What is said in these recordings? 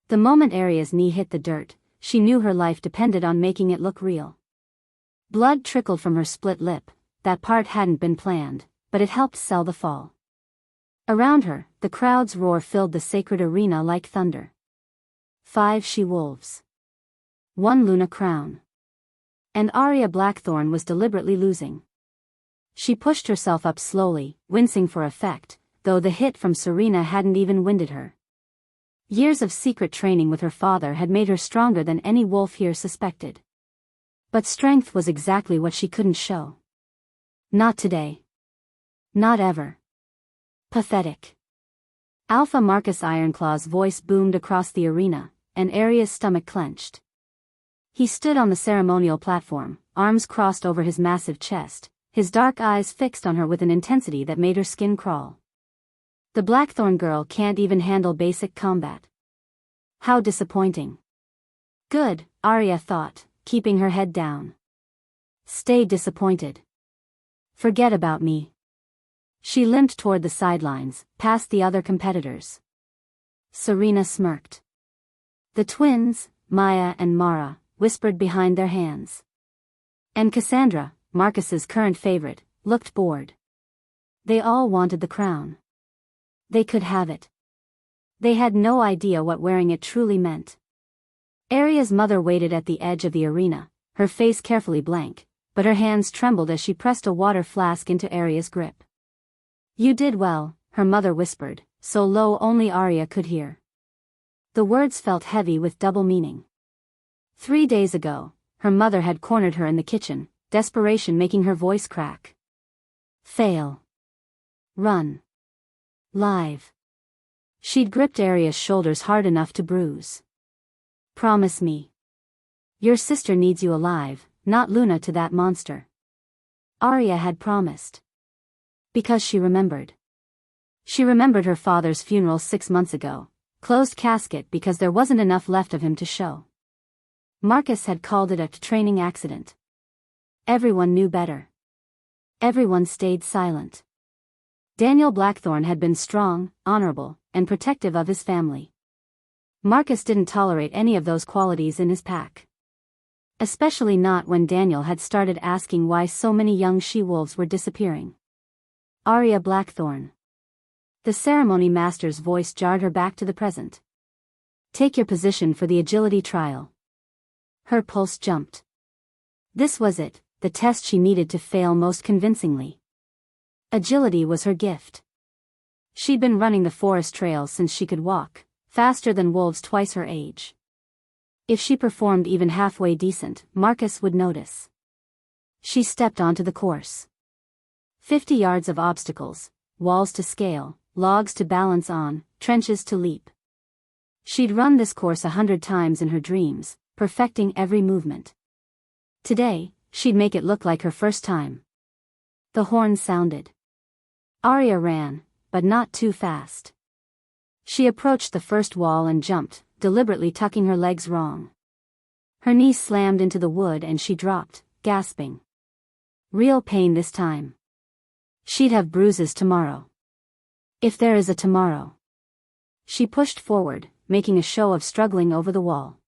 The moment Aria's knee hit the dirt, she knew her life depended on making it look real. Blood trickled from her split lip. That part hadn't been planned, but it helped sell the fall. Around her, the crowd's roar filled the sacred arena like thunder. 5 she-wolves. 1 Luna crown. And Arya Blackthorn was deliberately losing. She pushed herself up slowly, wincing for effect, though the hit from Serena hadn't even winded her. Years of secret training with her father had made her stronger than any wolf here suspected. But strength was exactly what she couldn't show. Not today. Not ever. Pathetic. Alpha Marcus Ironclaw's voice boomed across the arena, and Arya's stomach clenched. He stood on the ceremonial platform, arms crossed over his massive chest, his dark eyes fixed on her with an intensity that made her skin crawl. The Blackthorn girl can't even handle basic combat. How disappointing. Good, Arya thought, keeping her head down. Stay disappointed. Forget about me. She limped toward the sidelines, past the other competitors. Serena smirked. The twins, Maya and Mara, whispered behind their hands. And Cassandra, Marcus's current favorite, looked bored. They all wanted the crown. They could have it. They had no idea what wearing it truly meant. Arya's mother waited at the edge of the arena, her face carefully blank, but her hands trembled as she pressed a water flask into Arya's grip. You did well, her mother whispered, so low only Arya could hear. The words felt heavy with double meaning. 3 days ago, her mother had cornered her in the kitchen, desperation making her voice crack. Fail. Run. Live. She'd gripped Arya's shoulders hard enough to bruise. Promise me. Your sister needs you alive, not Luna to that monster. Arya had promised. Because she remembered. She remembered her father's funeral 6 months ago, closed casket because there wasn't enough left of him to show. Marcus had called it a training accident. Everyone knew better. Everyone stayed silent. Daniel Blackthorn had been strong, honorable, and protective of his family. Marcus didn't tolerate any of those qualities in his pack. Especially not when Daniel had started asking why so many young she-wolves were disappearing. Arya Blackthorn. The ceremony master's voice jarred her back to the present. Take your position for the agility trial. Her pulse jumped. This was it, the test she needed to fail most convincingly. Agility was her gift. She'd been running the forest trails since she could walk, faster than wolves twice her age. If she performed even halfway decent, Marcus would notice. She stepped onto the course. 50 yards of obstacles, walls to scale, logs to balance on, trenches to leap. She'd run this course 100 times in her dreams, perfecting every movement. Today, she'd make it look like her first time. The horn sounded. Arya ran, but not too fast. She approached the first wall and jumped, deliberately tucking her legs wrong. Her knees slammed into the wood and she dropped, gasping. Real pain this time. She'd have bruises tomorrow. If there is a tomorrow. She pushed forward, making a show of struggling over the wall.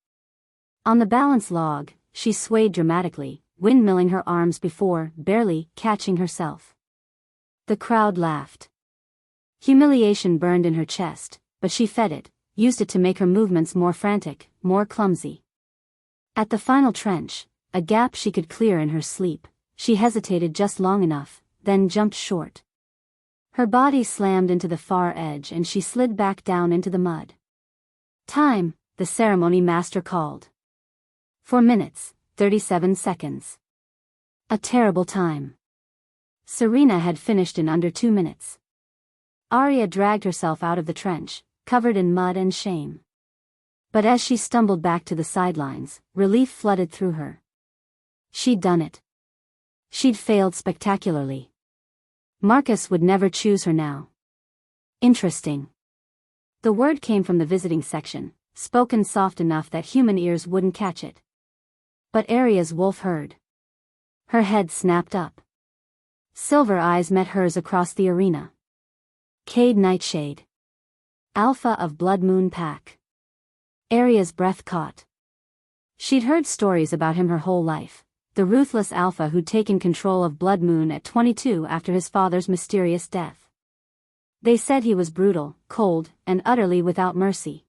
On the balance log, she swayed dramatically, windmilling her arms before, barely, catching herself. The crowd laughed. Humiliation burned in her chest, but she fed it, used it to make her movements more frantic, more clumsy. At the final trench, a gap she could clear in her sleep, she hesitated just long enough, then jumped short. Her body slammed into the far edge and she slid back down into the mud. Time, the ceremony master called. 4 minutes, 37 seconds. A terrible time. Serena had finished in under 2 minutes. Arya dragged herself out of the trench, covered in mud and shame. But as she stumbled back to the sidelines, relief flooded through her. She'd done it. She'd failed spectacularly. Marcus would never choose her now. Interesting. The word came from the visiting section, spoken soft enough that human ears wouldn't catch it. But Arya's wolf heard. Her head snapped up. Silver eyes met hers across the arena. Cade Nightshade. Alpha of Blood Moon Pack. Arya's breath caught. She'd heard stories about him her whole life. The ruthless alpha who'd taken control of Blood Moon at 22 after his father's mysterious death. They said he was brutal, cold, and utterly without mercy.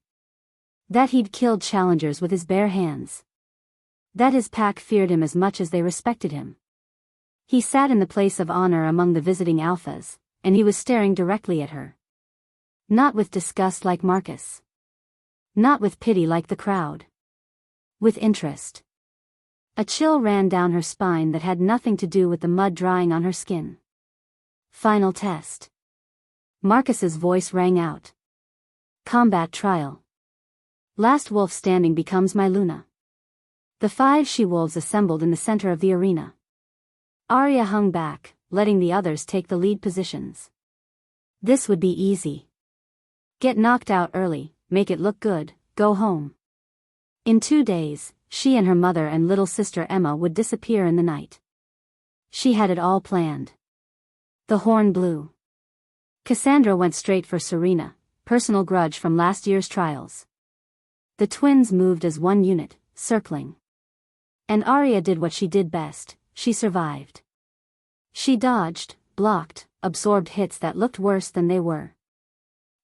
That he'd killed challengers with his bare hands. That his pack feared him as much as they respected him. He sat in the place of honor among the visiting alphas, and he was staring directly at her. Not with disgust like Marcus. Not with pity like the crowd. With interest. A chill ran down her spine that had nothing to do with the mud drying on her skin. Final test. Marcus's voice rang out. Combat trial. Last wolf standing becomes my Luna. The 5 she-wolves assembled in the center of the arena. Arya hung back, letting the others take the lead positions. This would be easy. Get knocked out early, make it look good, go home. In 2 days, she and her mother and little sister Emma would disappear in the night. She had it all planned. The horn blew. Cassandra went straight for Serena, personal grudge from last year's trials. The twins moved as one unit, circling. And Arya did what she did best, she survived. She dodged, blocked, absorbed hits that looked worse than they were.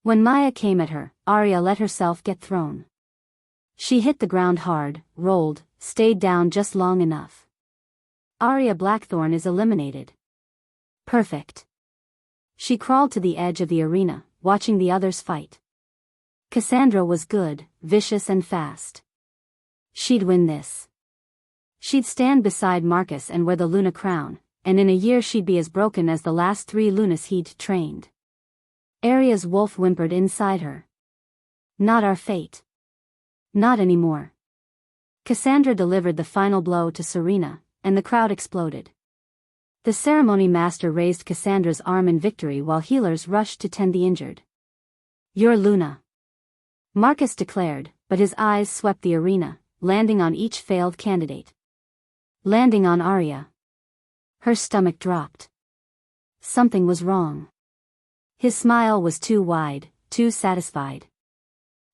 When Maya came at her, Arya let herself get thrown. She hit the ground hard, rolled, stayed down just long enough. Arya Blackthorn is eliminated. Perfect. She crawled to the edge of the arena, watching the others fight. Cassandra was good, vicious and fast. She'd win this. She'd stand beside Marcus and wear the Luna crown, and in a year she'd be as broken as the last 3 Lunas he'd trained. Arya's wolf whimpered inside her. Not our fate. Not anymore. Cassandra delivered the final blow to Serena, and the crowd exploded. The ceremony master raised Cassandra's arm in victory while healers rushed to tend the injured. You're Luna. Marcus declared, but his eyes swept the arena, landing on each failed candidate. Landing on Arya. Her stomach dropped. Something was wrong. His smile was too wide, too satisfied.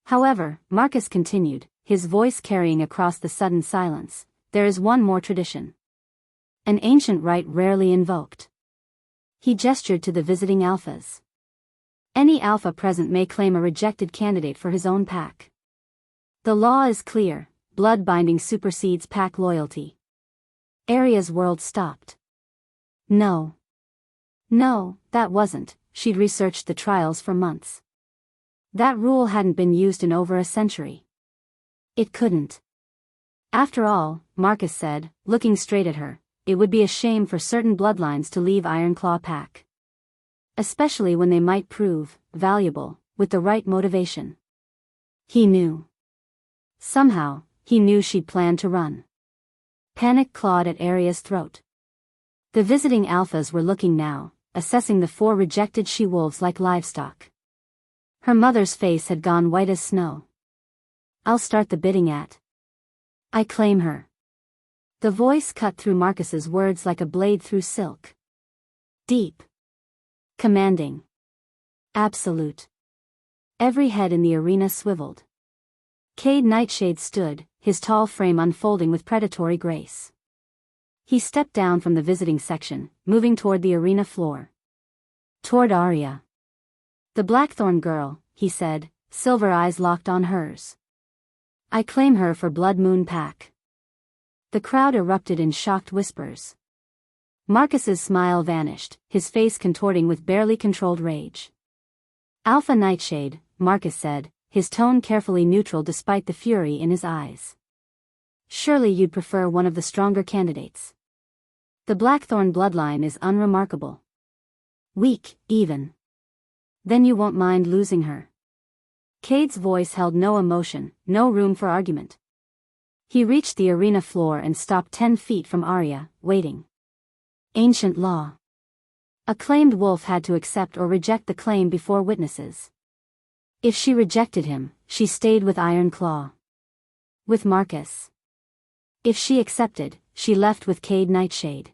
However, Marcus continued, his voice carrying across the sudden silence, there is one more tradition. An ancient rite rarely invoked. He gestured to the visiting alphas. Any alpha present may claim a rejected candidate for his own pack. The law is clear, blood binding supersedes pack loyalty. Arya's world stopped. No. No, that wasn't, she'd researched the trials for months. That rule hadn't been used in over a century. It couldn't. After all, Marcus said, looking straight at her, it would be a shame for certain bloodlines to leave Ironclaw pack. Especially when they might prove valuable, with the right motivation. He knew. Somehow, he knew she'd planned to run. Panic clawed at Arya's throat. The visiting alphas were looking now, assessing the 4 rejected she-wolves like livestock. Her mother's face had gone white as snow. I'll start the bidding at. I claim her. The voice cut through Marcus's words like a blade through silk. Deep. Commanding. Absolute. Every head in the arena swiveled. Cade Nightshade stood, his tall frame unfolding with predatory grace. He stepped down from the visiting section, moving toward the arena floor. Toward Arya. The Blackthorn girl, he said, silver eyes locked on hers. I claim her for Blood Moon pack. The crowd erupted in shocked whispers. Marcus's smile vanished, his face contorting with barely controlled rage. Alpha Nightshade, Marcus said, his tone carefully neutral despite the fury in his eyes. Surely you'd prefer one of the stronger candidates. The Blackthorn bloodline is unremarkable. Weak, even. Then you won't mind losing her. Cade's voice held no emotion, no room for argument. He reached the arena floor and stopped 10 feet from Arya, waiting. Ancient law. A claimed wolf had to accept or reject the claim before witnesses. If she rejected him, she stayed with Ironclaw. With Marcus. If she accepted, she left with Cade Nightshade.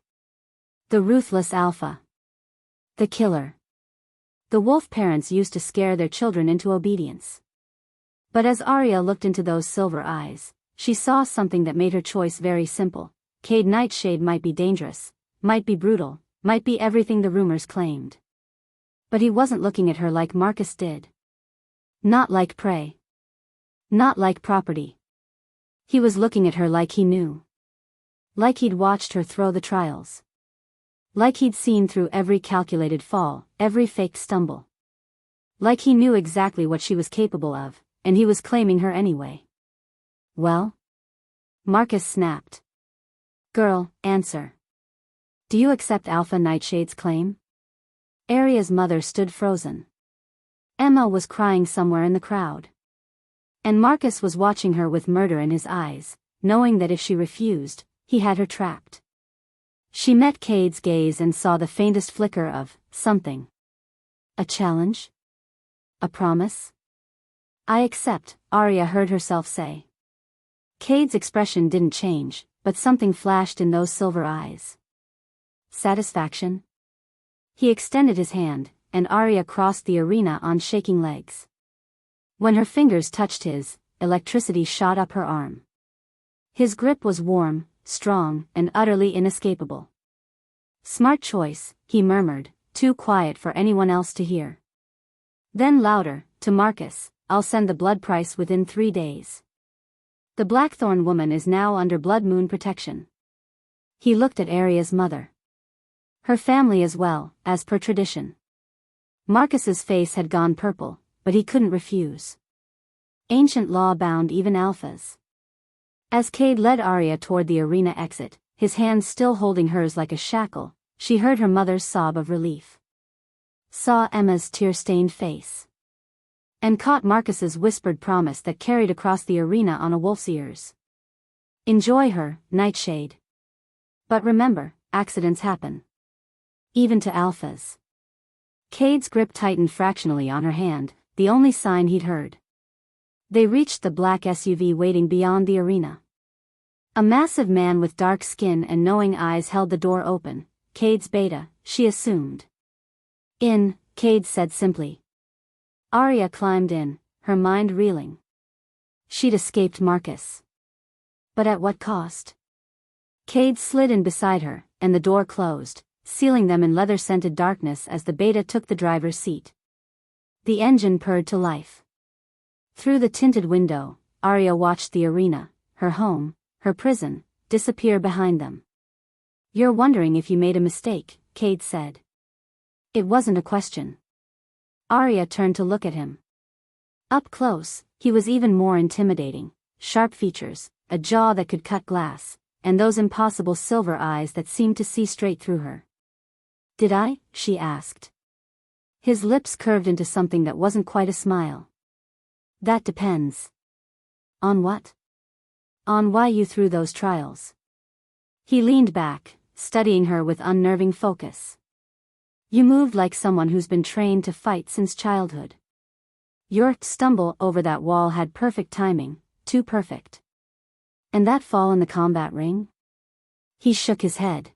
The ruthless alpha. The killer. The wolf parents used to scare their children into obedience. But as Arya looked into those silver eyes, she saw something that made her choice very simple. Cade Nightshade might be dangerous, might be brutal, might be everything the rumors claimed. But he wasn't looking at her like Marcus did. Not like prey. Not like property. He was looking at her like he knew. Like he'd watched her through the trials. Like he'd seen through every calculated fall, every faked stumble. Like he knew exactly what she was capable of, and he was claiming her anyway. Well? Marcus snapped. Girl, answer. Do you accept Alpha Nightshade's claim? Arya's mother stood frozen. Emma was crying somewhere in the crowd. And Marcus was watching her with murder in his eyes, knowing that if she refused, he had her trapped. She met Cade's gaze and saw the faintest flicker of something. A challenge? A promise? I accept, Arya heard herself say. Cade's expression didn't change, but something flashed in those silver eyes. Satisfaction? He extended his hand, and Arya crossed the arena on shaking legs. When her fingers touched his, electricity shot up her arm. His grip was warm, strong, and utterly inescapable. Smart choice, he murmured, too quiet for anyone else to hear. Then louder, to Marcus, I'll send the blood price within 3 days. The Blackthorn woman is now under Blood Moon protection. He looked at Arya's mother. Her family as well, as per tradition. Marcus's face had gone purple, but he couldn't refuse. Ancient law bound even alphas. As Cade led Arya toward the arena exit, his hands still holding hers like a shackle, she heard her mother's sob of relief. Saw Emma's tear-stained face. And caught Marcus's whispered promise that carried across the arena on a wolf's ears. Enjoy her, Nightshade. But remember, accidents happen. Even to alphas. Cade's grip tightened fractionally on her hand, the only sign he'd heard. They reached the black SUV waiting beyond the arena. A massive man with dark skin and knowing eyes held the door open. Cade's beta, she assumed. In, Cade said simply. Arya climbed in, her mind reeling. She'd escaped Marcus. But at what cost? Cade slid in beside her, and the door closed, sealing them in leather-scented darkness as the beta took the driver's seat. The engine purred to life. Through the tinted window, Arya watched the arena, her home, her prison, disappear behind them. You're wondering if you made a mistake, Cade said. It wasn't a question. Arya turned to look at him. Up close, he was even more intimidating. Sharp features, a jaw that could cut glass, and those impossible silver eyes that seemed to see straight through her. Did I? She asked. His lips curved into something that wasn't quite a smile. That depends. On what? On why you threw those trials. He leaned back, studying her with unnerving focus. You moved like someone who's been trained to fight since childhood. Your stumble over that wall had perfect timing, too perfect. And that fall in the combat ring? He shook his head.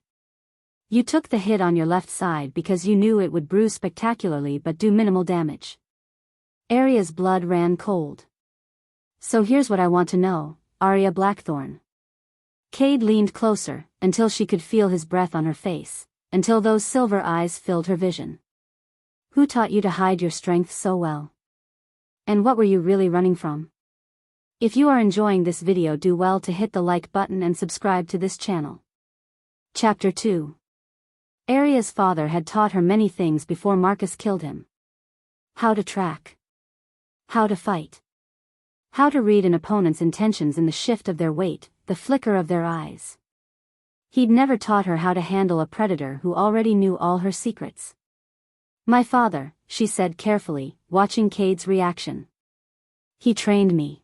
You took the hit on your left side because you knew it would bruise spectacularly but do minimal damage. Arya's blood ran cold. So here's what I want to know, Arya Blackthorn. Cade leaned closer, until she could feel his breath on her face, until those silver eyes filled her vision. Who taught you to hide your strength so well? And what were you really running from? If you are enjoying this video, do well to hit the like button and subscribe to this channel. Chapter 2. Arya's father had taught her many things before Marcus killed him. How to track. How to fight. How to read an opponent's intentions in the shift of their weight, the flicker of their eyes. He'd never taught her how to handle a predator who already knew all her secrets. My father, she said carefully, watching Cade's reaction. He trained me.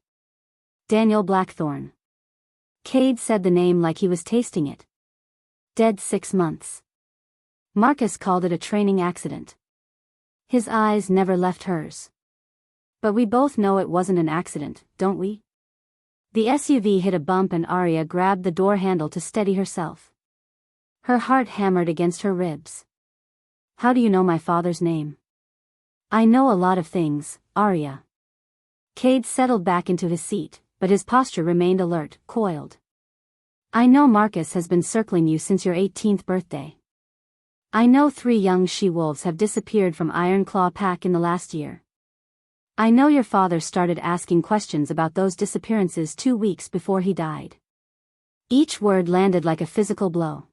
Daniel Blackthorn. Cade said the name like he was tasting it. Dead 6 months. Marcus called it a training accident. His eyes never left hers. But we both know it wasn't an accident, don't we? The SUV hit a bump and Arya grabbed the door handle to steady herself. Her heart hammered against her ribs. How do you know my father's name? I know a lot of things, Arya. Cade settled back into his seat, but his posture remained alert, coiled. I know Marcus has been circling you since your 18th birthday. I know 3 young she-wolves have disappeared from Ironclaw Pack in the last year. I know your father started asking questions about those disappearances 2 weeks before he died. Each word landed like a physical blow.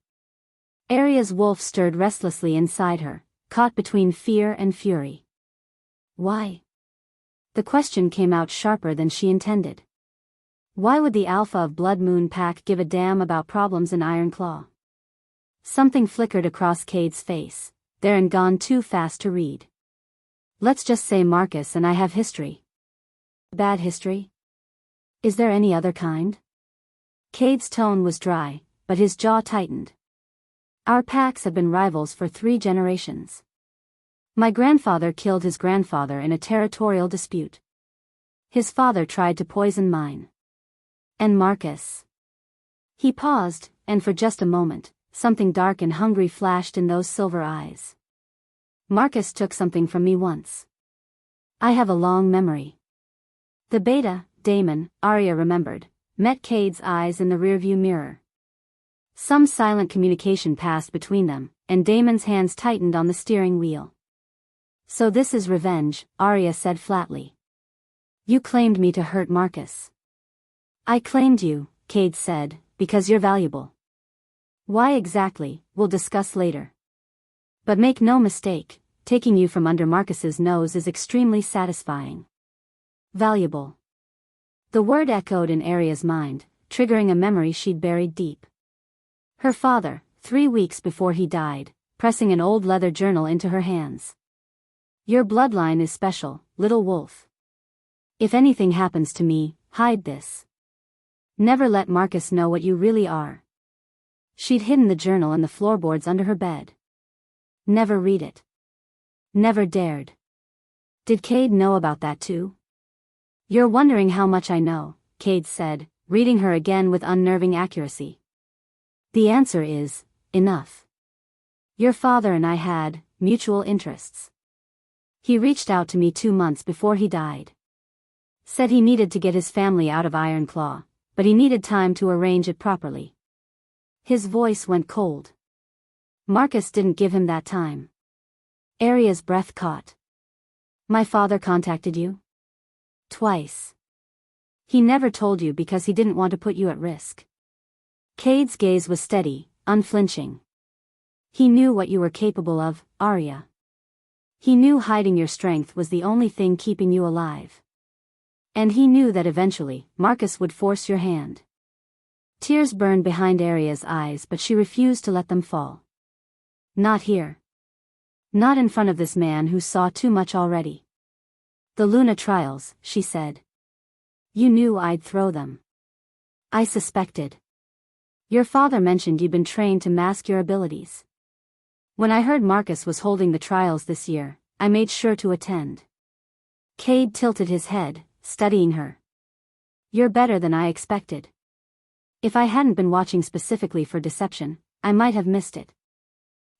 Arya's wolf stirred restlessly inside her, caught between fear and fury. Why? The question came out sharper than she intended. Why would the Alpha of Blood Moon Pack give a damn about problems in Ironclaw? Something flickered across Cade's face, there and gone too fast to read. Let's just say Marcus and I have history. Bad history? Is there any other kind? Cade's tone was dry, but his jaw tightened. Our packs have been rivals for 3 generations. My grandfather killed his grandfather in a territorial dispute. His father tried to poison mine. And Marcus. He paused, and for just a moment, something dark and hungry flashed in those silver eyes. Marcus took something from me once. I have a long memory. The beta, Daemon, Arya remembered, met Cade's eyes in the rearview mirror. Some silent communication passed between them, and Daemon's hands tightened on the steering wheel. So this is revenge, Arya said flatly. You claimed me to hurt Marcus. I claimed you, Cade said, because you're valuable. Why exactly, we'll discuss later. But make no mistake, taking you from under Marcus's nose is extremely satisfying. Valuable. The word echoed in Arya's mind, triggering a memory she'd buried deep. Her father, 3 weeks before he died, pressing an old leather journal into her hands. Your bloodline is special, little wolf. If anything happens to me, hide this. Never let Marcus know what you really are. She'd hidden the journal in the floorboards under her bed. Never read it. Never dared. Did Cade know about that too? You're wondering how much I know, Cade said, reading her again with unnerving accuracy. The answer is, enough. Your father and I had mutual interests. He reached out to me 2 months before he died. Said he needed to get his family out of Ironclaw, but he needed time to arrange it properly. His voice went cold. Marcus didn't give him that time. Arya's breath caught. My father contacted you? Twice. He never told you because he didn't want to put you at risk. Cade's gaze was steady, unflinching. He knew what you were capable of, Arya. He knew hiding your strength was the only thing keeping you alive. And he knew that eventually, Marcus would force your hand. Tears burned behind Arya's eyes, but she refused to let them fall. Not here. Not in front of this man who saw too much already. The Luna trials, she said. You knew I'd throw them. I suspected. Your father mentioned you'd been trained to mask your abilities. When I heard Marcus was holding the trials this year, I made sure to attend. Cade tilted his head, studying her. You're better than I expected. If I hadn't been watching specifically for deception, I might have missed it.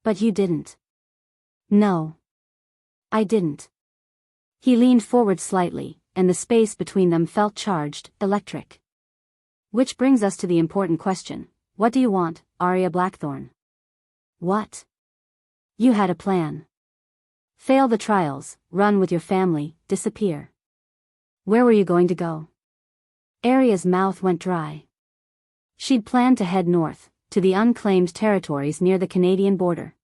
But you didn't. No. I didn't. He leaned forward slightly, and the space between them felt charged, electric. Which brings us to the important question. What do you want, Arya Blackthorn? What? You had a plan. Fail the trials, run with your family, disappear. Where were you going to go? Arya's mouth went dry. She'd planned to head north, to the unclaimed territories near the Canadian border.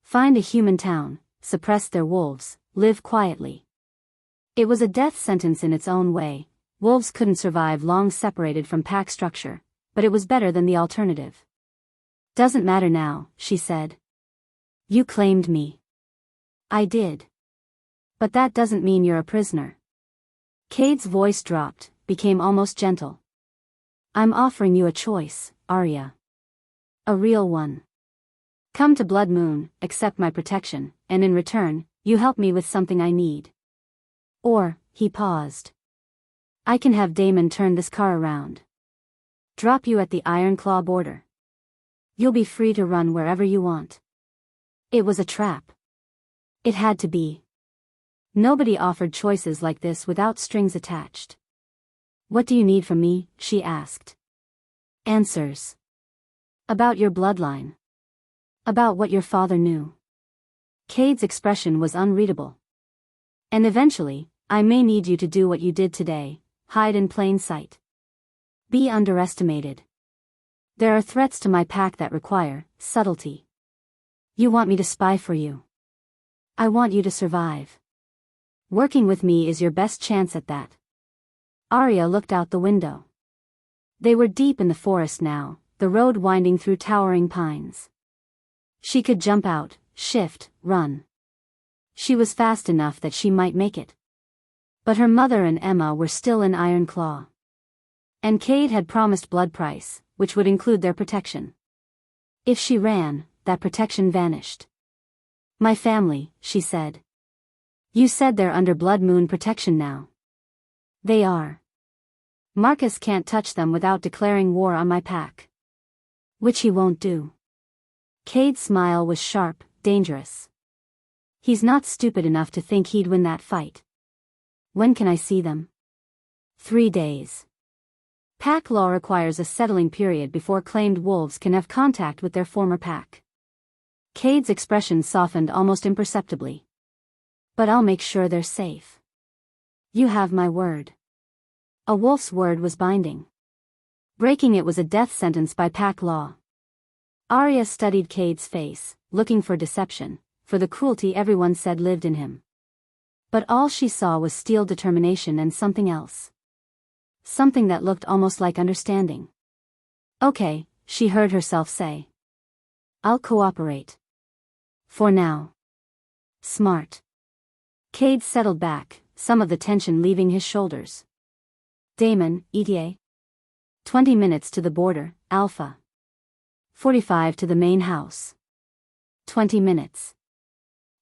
Find a human town, suppress their wolves, live quietly. It was a death sentence in its own way. Wolves couldn't survive long separated from pack structure, but it was better than the alternative. Doesn't matter now, she said. You claimed me. I did. But that doesn't mean you're a prisoner. Cade's voice dropped, became almost gentle. I'm offering you a choice, Arya. A real one. Come to Blood Moon, accept my protection, and in return, you help me with something I need. Or, he paused. I can have Daemon turn this car around. Drop you at the Ironclaw border. You'll be free to run wherever you want. It was a trap. It had to be. Nobody offered choices like this without strings attached. "What do you need from me?" she asked. "Answers. About your bloodline. About what your father knew." Cade's expression was unreadable. "And eventually, I may need you to do what you did today, hide in plain sight. Be underestimated. There are threats to my pack that require subtlety. You want me to spy for you. I want you to survive. Working with me is your best chance at that." Arya looked out the window. They were deep in the forest now, the road winding through towering pines. She could jump out, shift, run. She was fast enough that she might make it. But her mother and Emma were still in Iron Claw. And Cade had promised blood price, which would include their protection. If she ran, that protection vanished. "My family," she said. "You said they're under Blood Moon protection now." "They are. Marcus can't touch them without declaring war on my pack. Which he won't do." Cade's smile was sharp, dangerous. "He's not stupid enough to think he'd win that fight. When can I see them?" 3 days. Pack law requires a settling period before claimed wolves can have contact with their former pack. Cade's expression softened almost imperceptibly. "But I'll make sure they're safe. You have my word." A wolf's word was binding. Breaking it was a death sentence by pack law. Arya studied Cade's face, looking for deception, for the cruelty everyone said lived in him. But all she saw was steel determination and something else. Something that looked almost like understanding. "Okay," she heard herself say. "I'll cooperate. For now." "Smart." Cade settled back, some of the tension leaving his shoulders. "Damon, ETA? 20 minutes to the border, Alpha. 45 to the main house. 20 minutes.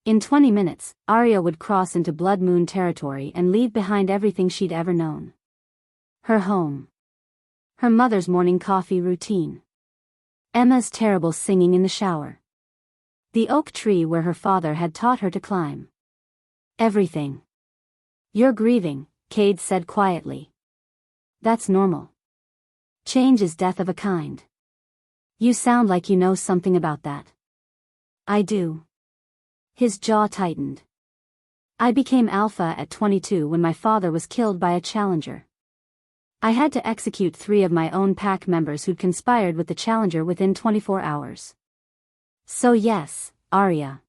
In 20 minutes, Arya would cross into Blood Moon territory and leave behind everything she'd ever known. Her home. Her mother's morning coffee routine. Emma's terrible singing in the shower. The oak tree where her father had taught her to climb. Everything. "You're grieving," Cade said quietly. "That's normal. Change is death of a kind. You sound like you know something about that." "I do." His jaw tightened. "I became Alpha at 22 when my father was killed by a challenger. I had to execute 3 of my own pack members who'd conspired with the challenger within 24 hours. So yes, Arya.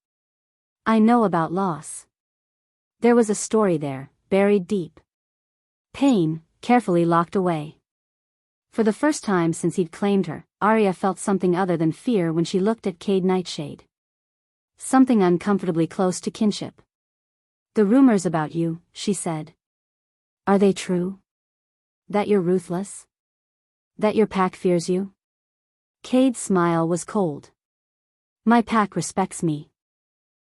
I know about loss. There was a story there, buried deep. Pain, carefully locked away." For the first time since he'd claimed her, Arya felt something other than fear when she looked at Cade Nightshade. Something uncomfortably close to kinship. "The rumors about you," she said. "Are they true? That you're ruthless? That your pack fears you?" Cade's smile was cold. "My pack respects me."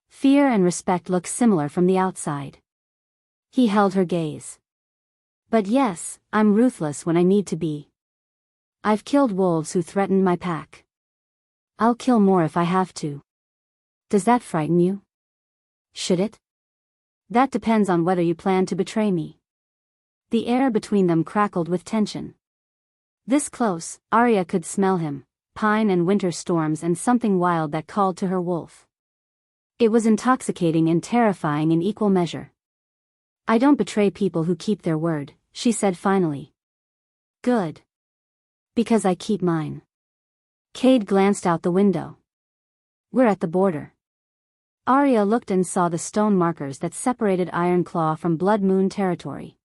Fear and respect look similar from the outside. He held her gaze. "But yes, I'm ruthless when I need to be. I've killed wolves who threatened my pack. I'll kill more if I have to. Does that frighten you? Should it? That depends on whether you plan to betray me." The air between them crackled with tension. This close, Arya could smell him, pine and winter storms and something wild that called to her wolf. It was intoxicating and terrifying in equal measure. "I don't betray people who keep their word," she said finally. "Good. Because I keep mine." Cade glanced out the window. "We're at the border." Arya looked and saw the stone markers that separated Iron Claw from Blood Moon territory.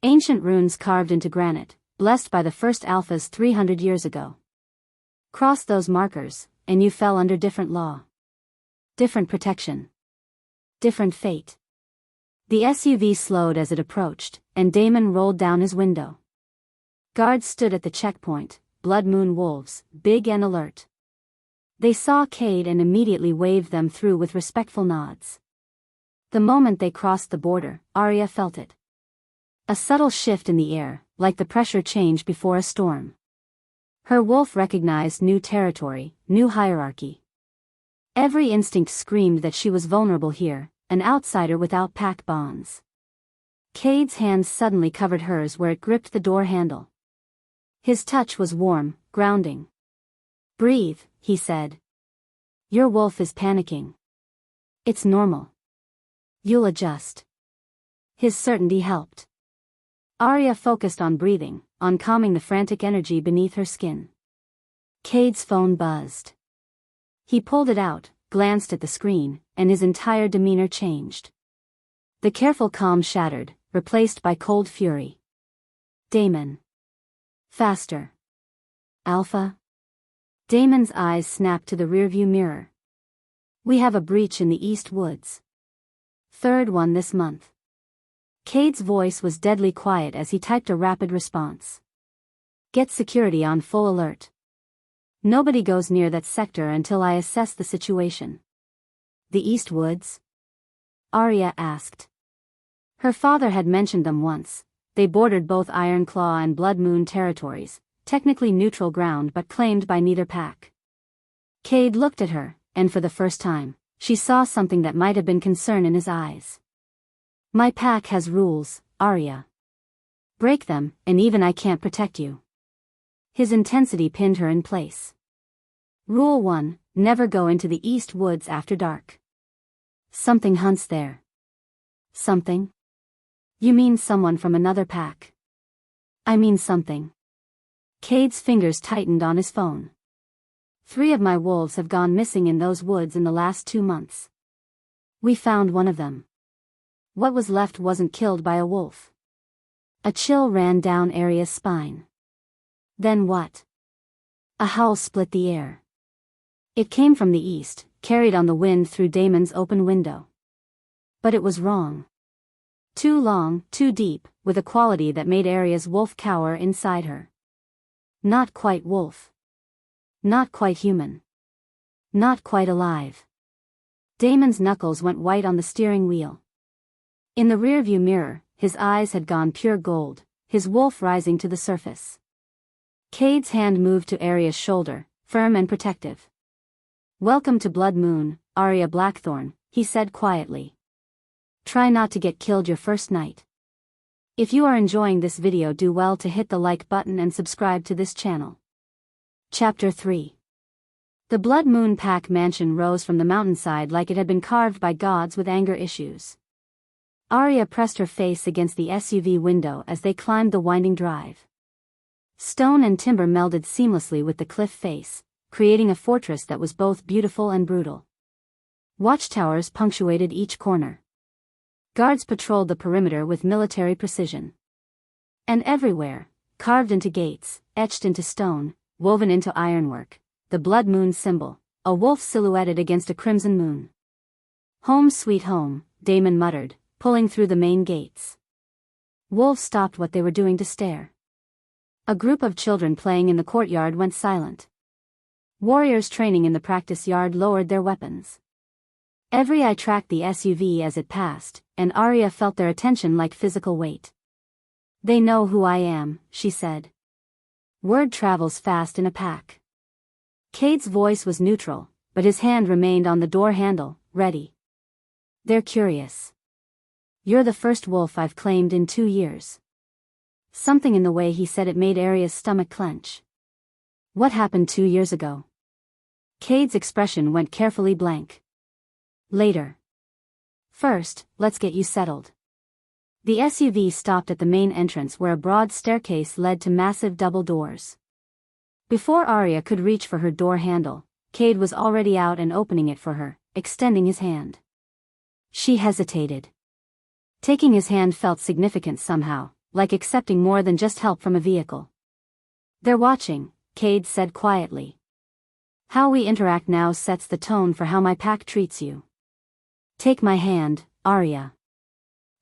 Ancient runes carved into granite, blessed by the first Alphas 300 years ago. Cross those markers, and you fell under different law. Different protection. Different fate. The SUV slowed as it approached, and Damon rolled down his window. Guards stood at the checkpoint, Blood Moon wolves, big and alert. They saw Cade and immediately waved them through with respectful nods. The moment they crossed the border, Arya felt it. A subtle shift in the air, like the pressure change before a storm. Her wolf recognized new territory, new hierarchy. Every instinct screamed that she was vulnerable here, an outsider without pack bonds. Cade's hand suddenly covered hers where it gripped the door handle. His touch was warm, grounding. "Breathe," he said. "Your wolf is panicking. It's normal. You'll adjust." His certainty helped. Arya focused on breathing, on calming the frantic energy beneath her skin. Cade's phone buzzed. He pulled it out, glanced at the screen, and his entire demeanor changed. The careful calm shattered, replaced by cold fury. "Damon. Faster. Alpha." Damon's eyes snapped to the rearview mirror. "We have a breach in the East Woods. Third one this month." Cade's voice was deadly quiet as he typed a rapid response. "Get security on full alert. Nobody goes near that sector until I assess the situation." "The East Woods?" Arya asked. Her father had mentioned them once. They bordered both Ironclaw and Blood Moon territories, technically neutral ground but claimed by neither pack. Cade looked at her, and for the first time, she saw something that might have been concern in his eyes. "My pack has rules, Arya. Break them, and even I can't protect you." His intensity pinned her in place. Rule 1, never go into the East Woods after dark. Something hunts there. Something? You mean someone from another pack? I mean something. Cade's fingers tightened on his phone. 3 of my wolves have gone missing in those woods in the last 2 months. We found one of them. What was left wasn't killed by a wolf. A chill ran down Arya's spine. Then what? A howl split the air. It came from the east, carried on the wind through Damon's open window. But it was wrong. Too long, too deep, with a quality that made Arya's wolf cower inside her. Not quite wolf. Not quite human. Not quite alive. Damon's knuckles went white on the steering wheel. In the rearview mirror, his eyes had gone pure gold, his wolf rising to the surface. Cade's hand moved to Arya's shoulder, firm and protective. "Welcome to Blood Moon, Arya Blackthorn," he said quietly. "Try not to get killed your first night." If you are enjoying this video, do well to hit the like button and subscribe to this channel. Chapter 3. The Blood Moon Pack mansion rose from the mountainside like it had been carved by gods with anger issues. Arya pressed her face against the SUV window as they climbed the winding drive. Stone and timber melded seamlessly with the cliff face, creating a fortress that was both beautiful and brutal. Watchtowers punctuated each corner. Guards patrolled the perimeter with military precision. And everywhere, carved into gates, etched into stone, woven into ironwork, the Blood Moon symbol, a wolf silhouetted against a crimson moon. "Home sweet home," Damon muttered, pulling through the main gates. Wolves stopped what they were doing to stare. A group of children playing in the courtyard went silent. Warriors training in the practice yard lowered their weapons. Every eye tracked the SUV as it passed, and Arya felt their attention like physical weight. "They know who I am," she said. "Word travels fast in a pack." Cade's voice was neutral, but his hand remained on the door handle, ready. "They're curious. You're the first wolf I've claimed in 2 years." Something in the way he said it made Arya's stomach clench. What happened 2 years ago? Cade's expression went carefully blank. "Later. First, let's get you settled." The SUV stopped at the main entrance where a broad staircase led to massive double doors. Before Arya could reach for her door handle, Cade was already out and opening it for her, extending his hand. She hesitated. Taking his hand felt significant somehow, like accepting more than just help from a vehicle. "They're watching," Cade said quietly. "How we interact now sets the tone for how my pack treats you. Take my hand, Arya.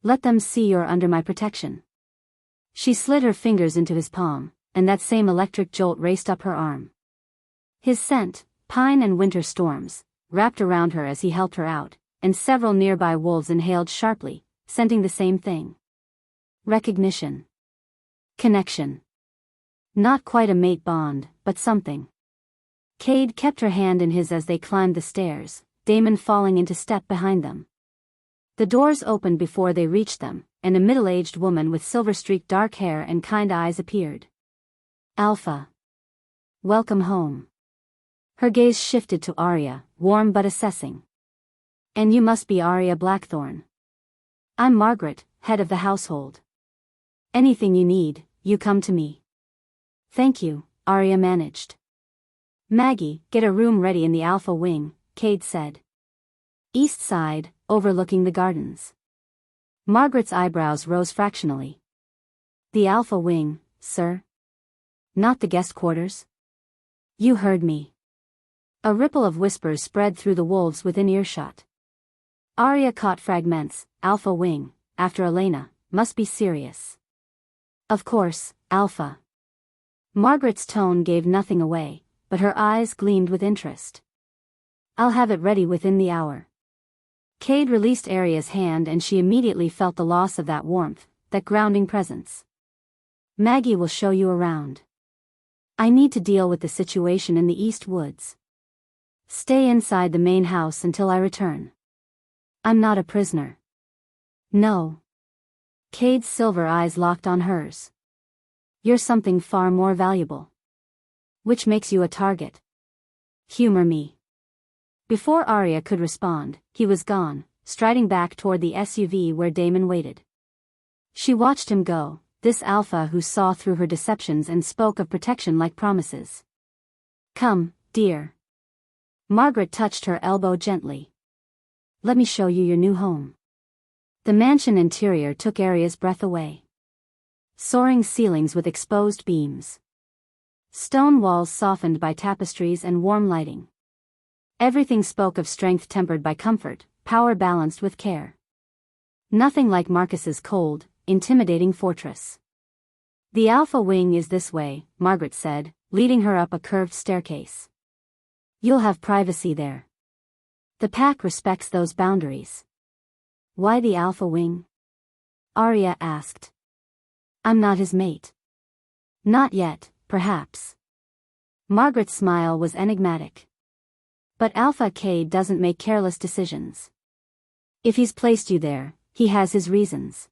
Let them see you're under my protection." She slid her fingers into his palm, and that same electric jolt raced up her arm. His scent, pine and winter storms, wrapped around her as he helped her out, and several nearby wolves inhaled sharply, scenting the same thing. Recognition. Connection. Not quite a mate bond, but something. Cade kept her hand in his as they climbed the stairs, Damon falling into step behind them. The doors opened before they reached them, and a middle-aged woman with silver-streaked dark hair and kind eyes appeared. Alpha. Welcome home. Her gaze shifted to Arya, warm but assessing. And you must be Arya Blackthorn. I'm Margaret, head of the household. Anything you need, you come to me. Thank you, Arya managed. Maggie, get a room ready in the Alpha wing, Cade said. East side, overlooking the gardens. Margaret's eyebrows rose fractionally. The Alpha wing, sir? Not the guest quarters? You heard me. A ripple of whispers spread through the wolves within earshot. Arya caught fragments. Alpha wing, after Elena, must be serious. Of course, Alpha. Margaret's tone gave nothing away, but her eyes gleamed with interest. I'll have it ready within the hour. Cade released Arya's hand and she immediately felt the loss of that warmth, that grounding presence. Maggie will show you around. I need to deal with the situation in the East Woods. Stay inside the main house until I return. I'm not a prisoner. No. Cade's silver eyes locked on hers. You're something far more valuable. Which makes you a target. Humor me. Before Arya could respond, he was gone, striding back toward the SUV where Damon waited. She watched him go, this Alpha who saw through her deceptions and spoke of protection like promises. Come, dear. Margaret touched her elbow gently. Let me show you your new home. The mansion interior took Arya's breath away. Soaring ceilings with exposed beams. Stone walls softened by tapestries and warm lighting. Everything spoke of strength tempered by comfort, power balanced with care. Nothing like Marcus's cold, intimidating fortress. The Alpha wing is this way, Margaret said, leading her up a curved staircase. You'll have privacy there. The pack respects those boundaries. Why the Alpha wing? Arya asked. I'm not his mate. Not yet, perhaps. Margaret's smile was enigmatic. But Alpha Cade doesn't make careless decisions. If he's placed you there, he has his reasons.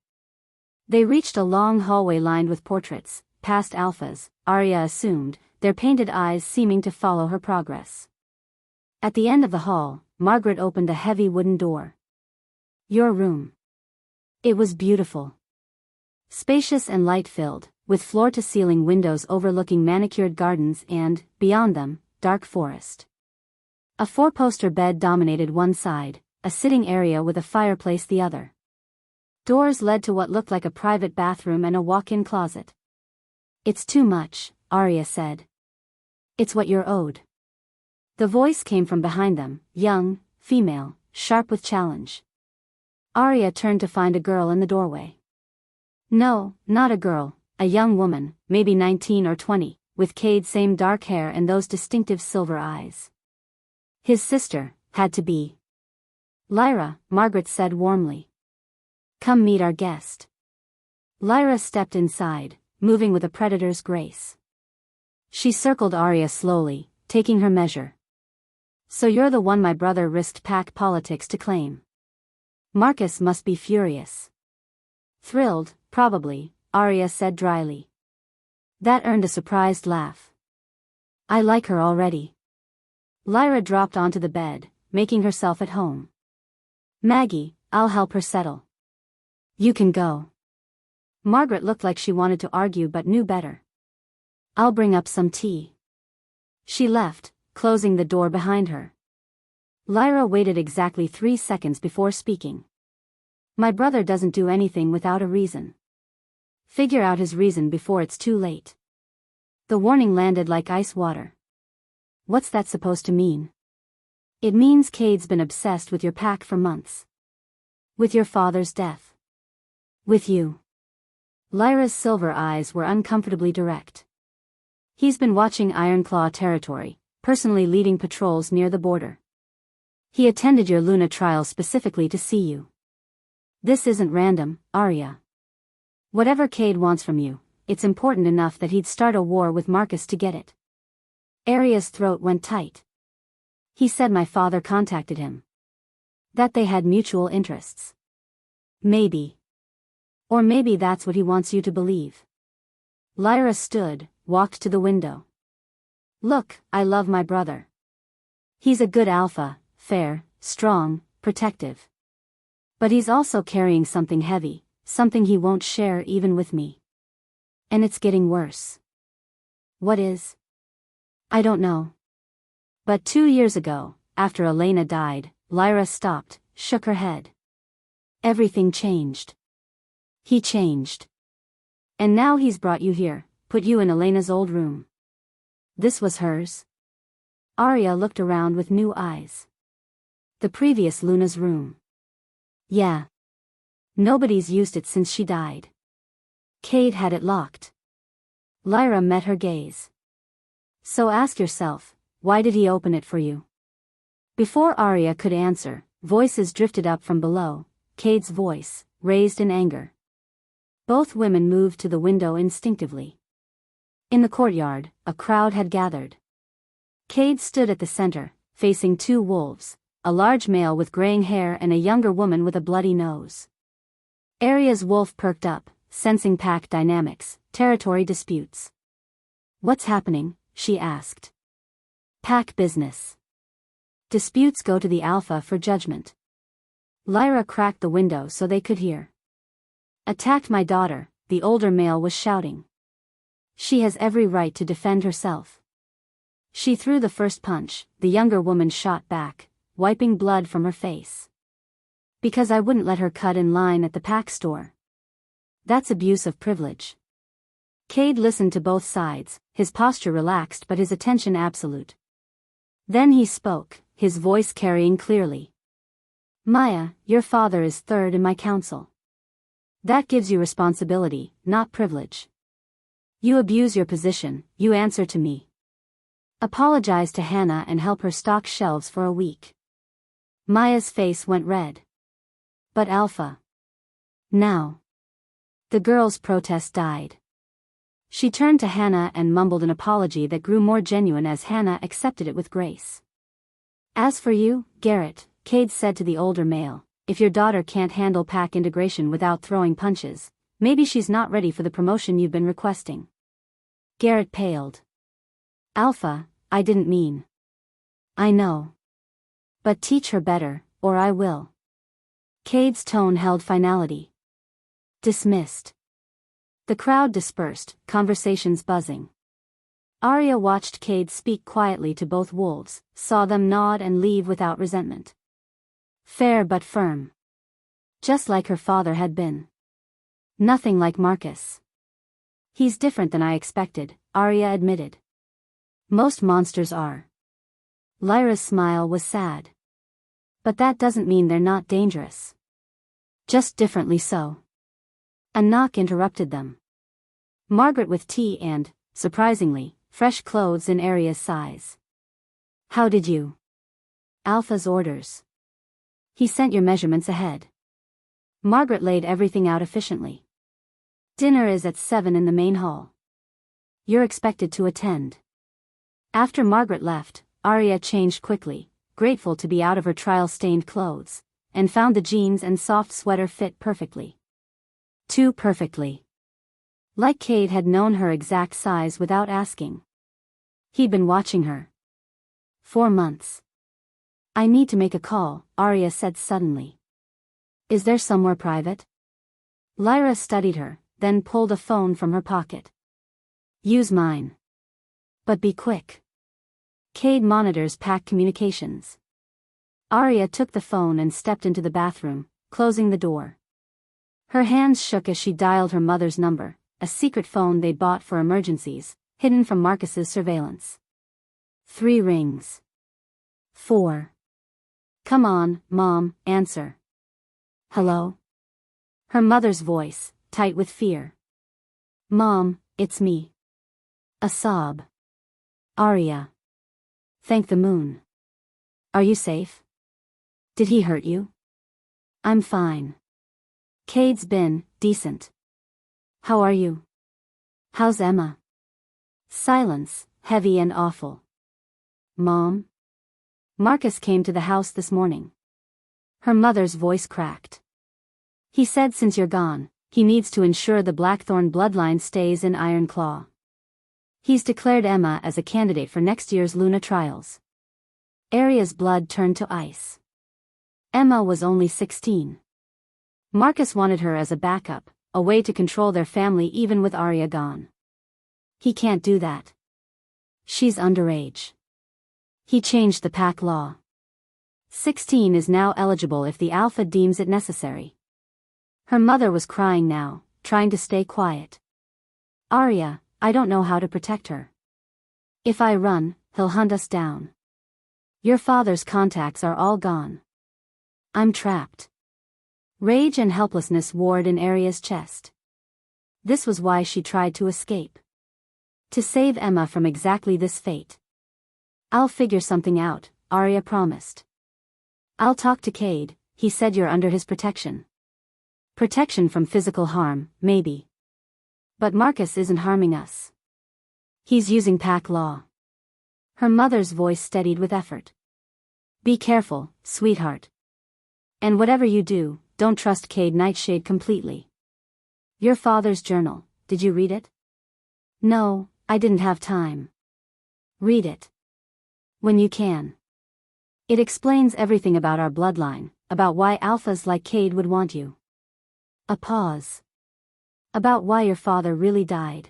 They reached a long hallway lined with portraits, past Alphas, Arya assumed, their painted eyes seeming to follow her progress. At the end of the hall, Margaret opened a heavy wooden door. Your room. It was beautiful. Spacious and light-filled, with floor-to-ceiling windows overlooking manicured gardens and, beyond them, dark forest. A four-poster bed dominated one side, a sitting area with a fireplace the other. Doors led to what looked like a private bathroom and a walk-in closet. It's too much, Arya said. It's what you're owed. The voice came from behind them, young, female, sharp with challenge. Arya turned to find a girl in the doorway. No, not a girl, a young woman, maybe 19 or 20, with Cade's same dark hair and those distinctive silver eyes. His sister, had to be. Lyra, Margaret said warmly. Come meet our guest. Lyra stepped inside, moving with a predator's grace. She circled Arya slowly, taking her measure. So you're the one my brother risked pack politics to claim. Marcus must be furious. Thrilled, probably, Arya said dryly. That earned a surprised laugh. I like her already. Lyra dropped onto the bed, making herself at home. Maggie, I'll help her settle. You can go. Margaret looked like she wanted to argue but knew better. I'll bring up some tea. She left, closing the door behind her. Lyra waited exactly 3 seconds before speaking. My brother doesn't do anything without a reason. Figure out his reason before it's too late. The warning landed like ice water. What's that supposed to mean? It means Cade's been obsessed with your pack for months. With your father's death. With you. Lyra's silver eyes were uncomfortably direct. He's been watching Ironclaw territory, personally leading patrols near the border. He attended your Luna trial specifically to see you. This isn't random, Arya. Whatever Cade wants from you, it's important enough that he'd start a war with Marcus to get it. Arya's throat went tight. He said my father contacted him. That they had mutual interests. Maybe. Or maybe that's what he wants you to believe. Lyra stood, walked to the window. Look, I love my brother. He's a good alpha, fair, strong, protective. But he's also carrying something heavy, something he won't share even with me. And it's getting worse. What is? I don't know. But 2 years ago, after Elena died, Lyra stopped, shook her head. Everything changed. He changed. And now he's brought you here, put you in Elena's old room. This was hers? Arya looked around with new eyes. The previous Luna's room. Yeah. Nobody's used it since she died. Cade had it locked. Lyra met her gaze. So ask yourself, why did he open it for you? Before Arya could answer, voices drifted up from below, Cade's voice, raised in anger. Both women moved to the window instinctively. In the courtyard, a crowd had gathered. Cade stood at the center, facing 2 wolves, a large male with graying hair and a younger woman with a bloody nose. Arya's wolf perked up, sensing pack dynamics, territory disputes. What's happening? She asked. Pack business. Disputes go to the Alpha for judgment. Lyra cracked the window so they could hear. Attacked my daughter, the older male was shouting. She has every right to defend herself. She threw the first punch, the younger woman shot back, wiping blood from her face. Because I wouldn't let her cut in line at the pack store. That's abuse of privilege. Cade listened to both sides, his posture relaxed but his attention absolute. Then he spoke, his voice carrying clearly. Maya, your father is third in my council. That gives you responsibility, not privilege. You abuse your position, you answer to me. Apologize to Hannah and help her stock shelves for a week. Maya's face went red. But Alpha. Now. The girl's protest died. She turned to Hannah and mumbled an apology that grew more genuine as Hannah accepted it with grace. As for you, Garrett, Cade said to the older male, if your daughter can't handle pack integration without throwing punches, maybe she's not ready for the promotion you've been requesting. Garrett paled. Alpha, I didn't mean. I know. But teach her better, or I will. Cade's tone held finality. Dismissed. The crowd dispersed, conversations buzzing. Arya watched Cade speak quietly to both wolves, saw them nod and leave without resentment. Fair but firm. Just like her father had been. Nothing like Marcus. He's different than I expected, Arya admitted. Most monsters are. Lyra's smile was sad. But that doesn't mean they're not dangerous. Just differently so. A knock interrupted them. Margaret with tea and, surprisingly, fresh clothes in Arya's size. How did you? Alpha's orders. He sent your measurements ahead. Margaret laid everything out efficiently. Dinner is at 7 in the main hall. You're expected to attend. After Margaret left, Arya changed quickly, grateful to be out of her trial-stained clothes, and found the jeans and soft sweater fit perfectly. Too perfectly. Like Cade had known her exact size without asking. He'd been watching her. 4 months. I need to make a call, Arya said suddenly. Is there somewhere private? Lyra studied her, then pulled a phone from her pocket. Use mine. But be quick. Cade monitors pack communications. Arya took the phone and stepped into the bathroom, closing the door. Her hands shook as she dialed her mother's number, a secret phone they'd bought for emergencies, hidden from Marcus's surveillance. 3 rings. 4. Come on, Mom, answer. Hello? Her mother's voice, tight with fear. Mom, it's me. A sob. Arya. Thank the moon. Are you safe? Did he hurt you? I'm fine. Cade's been decent. How are you? How's Emma? Silence, heavy and awful. Mom? Marcus came to the house this morning. Her mother's voice cracked. He said since you're gone, he needs to ensure the Blackthorn bloodline stays in Ironclaw. He's declared Emma as a candidate for next year's Luna trials. Arya's blood turned to ice. Emma was only 16. Marcus wanted her as a backup, a way to control their family even with Arya gone. He can't do that. She's underage. He changed the pack law. 16 is now eligible if the Alpha deems it necessary. Her mother was crying now, trying to stay quiet. Arya, I don't know how to protect her. If I run, he'll hunt us down. Your father's contacts are all gone. I'm trapped. Rage and helplessness warred in Arya's chest. This was why she tried to escape. To save Emma from exactly this fate. I'll figure something out, Arya promised. I'll talk to Cade, he said you're under his protection. Protection from physical harm, maybe. But Marcus isn't harming us. He's using pack law. Her mother's voice steadied with effort. Be careful, sweetheart. And whatever you do, don't trust Cade Nightshade completely. Your father's journal, did you read it? No, I didn't have time. Read it. When you can. It explains everything about our bloodline, about why alphas like Cade would want you. A pause. About why your father really died.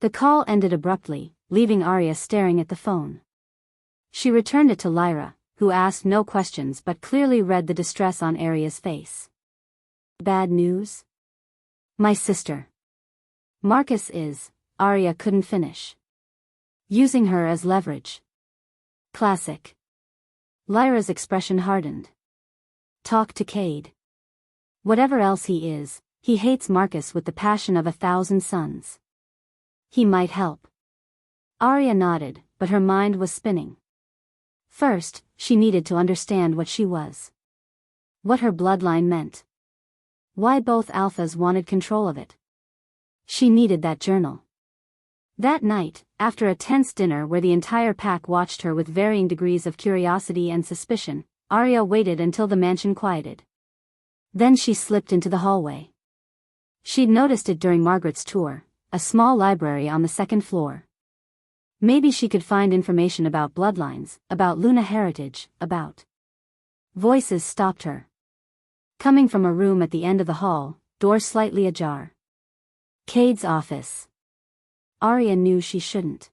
The call ended abruptly, leaving Arya staring at the phone. She returned it to Lyra, who asked no questions but clearly read the distress on Arya's face. Bad news? My sister. Marcus is, Arya couldn't finish. Using her as leverage. Classic. Lyra's expression hardened. Talk to Cade. Whatever else he is, he hates Marcus with the passion of 1,000 suns. He might help. Arya nodded, but her mind was spinning. First, she needed to understand what she was. What her bloodline meant. Why both alphas wanted control of it. She needed that journal. That night, after a tense dinner where the entire pack watched her with varying degrees of curiosity and suspicion, Arya waited until the mansion quieted. Then she slipped into the hallway. She'd noticed it during Margaret's tour, a small library on the second floor. Maybe she could find information about bloodlines, about Luna heritage, about... Voices stopped her. Coming from a room at the end of the hall, door slightly ajar. Cade's office. Arya knew she shouldn't.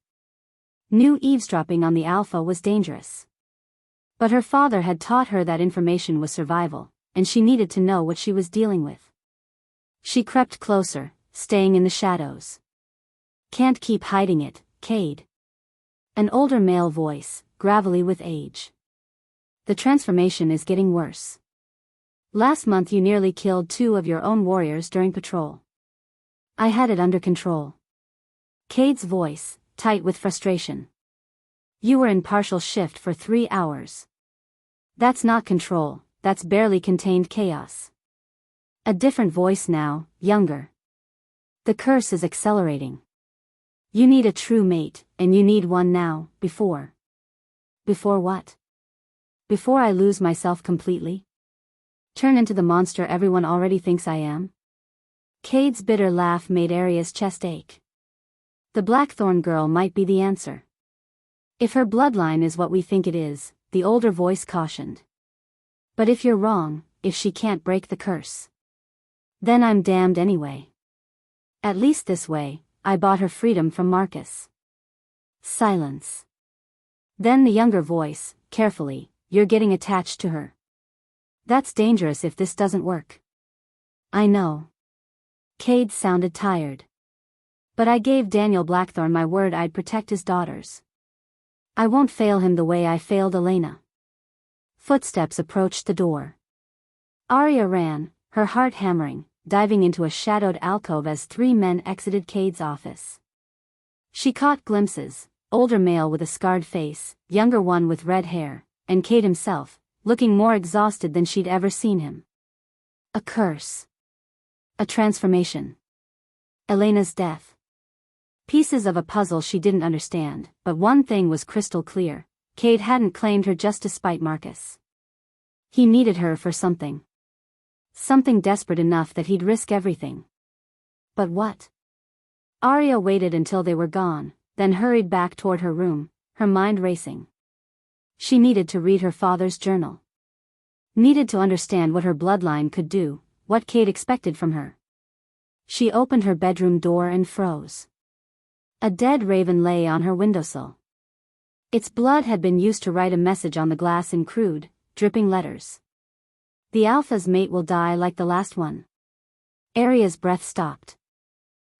Knew eavesdropping on the Alpha was dangerous. But her father had taught her that information was survival, and she needed to know what she was dealing with. She crept closer, staying in the shadows. Can't keep hiding it, Cade. An older male voice, gravelly with age. The transformation is getting worse. Last month you nearly killed 2 of your own warriors during patrol. I had it under control. Cade's voice, tight with frustration. You were in partial shift for 3 hours. That's not control, that's barely contained chaos. A different voice now, younger. The curse is accelerating. You need a true mate, and you need one now, before. Before what? Before I lose myself completely? Turn into the monster everyone already thinks I am? Cade's bitter laugh made Arya's chest ache. The Blackthorn girl might be the answer. If her bloodline is what we think it is, the older voice cautioned. But if you're wrong, if she can't break the curse, then I'm damned anyway. At least this way, I bought her freedom from Marcus. Silence. Then the younger voice, carefully, you're getting attached to her. That's dangerous if this doesn't work. I know. Cade sounded tired. But I gave Daniel Blackthorn my word I'd protect his daughters. I won't fail him the way I failed Elena. Footsteps approached the door. Arya ran, her heart hammering, diving into a shadowed alcove as 3 men exited Cade's office. She caught glimpses, older male with a scarred face, younger one with red hair, and Cade himself, looking more exhausted than she'd ever seen him. A curse. A transformation. Elena's death. Pieces of a puzzle she didn't understand, but one thing was crystal clear. Cade hadn't claimed her just to spite Marcus. He needed her for something. Something desperate enough that he'd risk everything. But what? Arya waited until they were gone, then hurried back toward her room, her mind racing. She needed to read her father's journal. Needed to understand what her bloodline could do, what Cade expected from her. She opened her bedroom door and froze. A dead raven lay on her windowsill. Its blood had been used to write a message on the glass in crude, dripping letters. The Alpha's mate will die like the last one. Arya's breath stopped.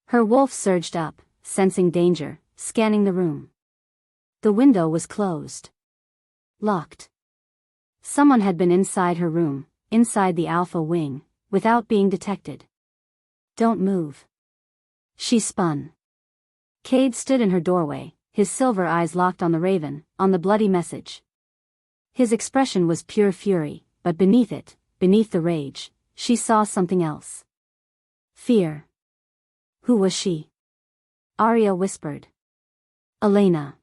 Her wolf surged up, sensing danger, scanning the room. The window was closed. Locked. Someone had been inside her room, inside the Alpha wing, without being detected. Don't move. She spun. Cade stood in her doorway, his silver eyes locked on the raven, on the bloody message. His expression was pure fury, but beneath it, beneath the rage, she saw something else. Fear. Who was she? Arya whispered. Elena.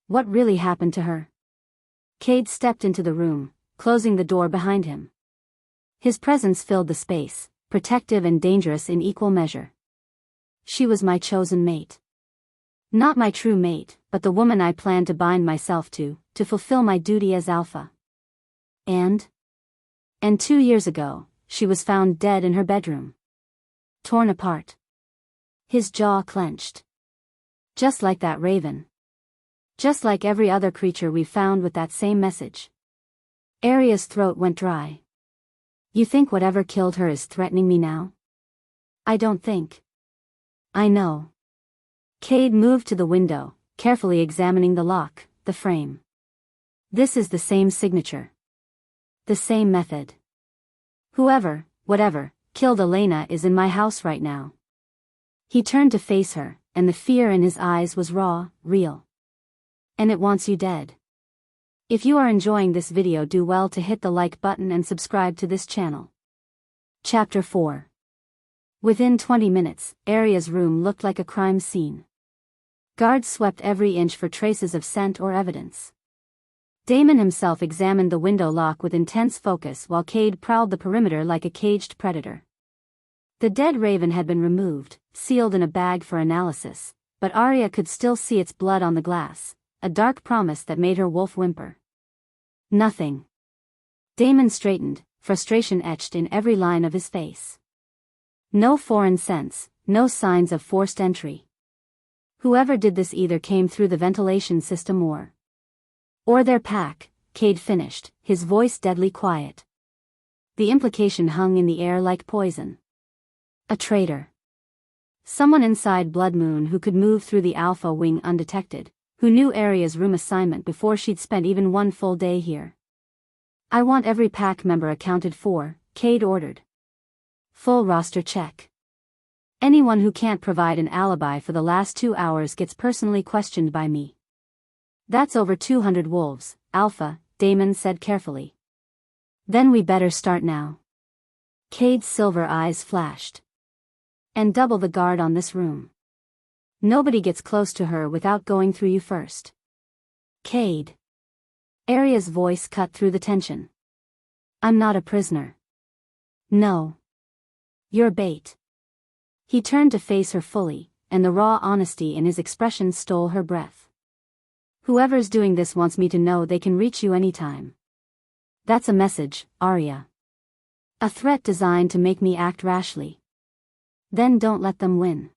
What really happened to her? Cade stepped into the room, closing the door behind him. His presence filled the space, protective and dangerous in equal measure. She was my chosen mate. Not my true mate, but the woman I planned to bind myself to fulfill my duty as Alpha. And 2 years ago, she was found dead in her bedroom. Torn apart. His jaw clenched. Just like that raven. Just like every other creature we've found with that same message. Arya's throat went dry. You think whatever killed her is threatening me now? I don't think. I know. Cade moved to the window, carefully examining the lock, the frame. This is the same signature. The same method. Whoever, whatever, killed Elena is in my house right now. He turned to face her, and the fear in his eyes was raw, real. And it wants you dead. If you are enjoying this video, do well to hit the like button and subscribe to this channel. Chapter 4. Within 20 minutes, Arya's room looked like a crime scene. Guards swept every inch for traces of scent or evidence. Damon himself examined the window lock with intense focus while Cade prowled the perimeter like a caged predator. The dead raven had been removed, sealed in a bag for analysis, but Arya could still see its blood on the glass, a dark promise that made her wolf whimper. Nothing. Damon straightened, frustration etched in every line of his face. No foreign scents, no signs of forced entry. Whoever did this either came through the ventilation system or their pack, Cade finished, his voice deadly quiet. The implication hung in the air like poison. A traitor. Someone inside Blood Moon who could move through the Alpha wing undetected, who knew Arya's room assignment before she'd spent even one full day here. I want every pack member accounted for, Cade ordered. Full roster check. Anyone who can't provide an alibi for the last 2 hours gets personally questioned by me. That's over 200 wolves, Alpha, Damon said carefully. Then we better start now. Cade's silver eyes flashed. And double the guard on this room. Nobody gets close to her without going through you first. Cade. Arya's voice cut through the tension. I'm not a prisoner. No. You're bait. He turned to face her fully, and the raw honesty in his expression stole her breath. Whoever's doing this wants me to know they can reach you anytime. That's a message, Arya. A threat designed to make me act rashly. Then don't let them win.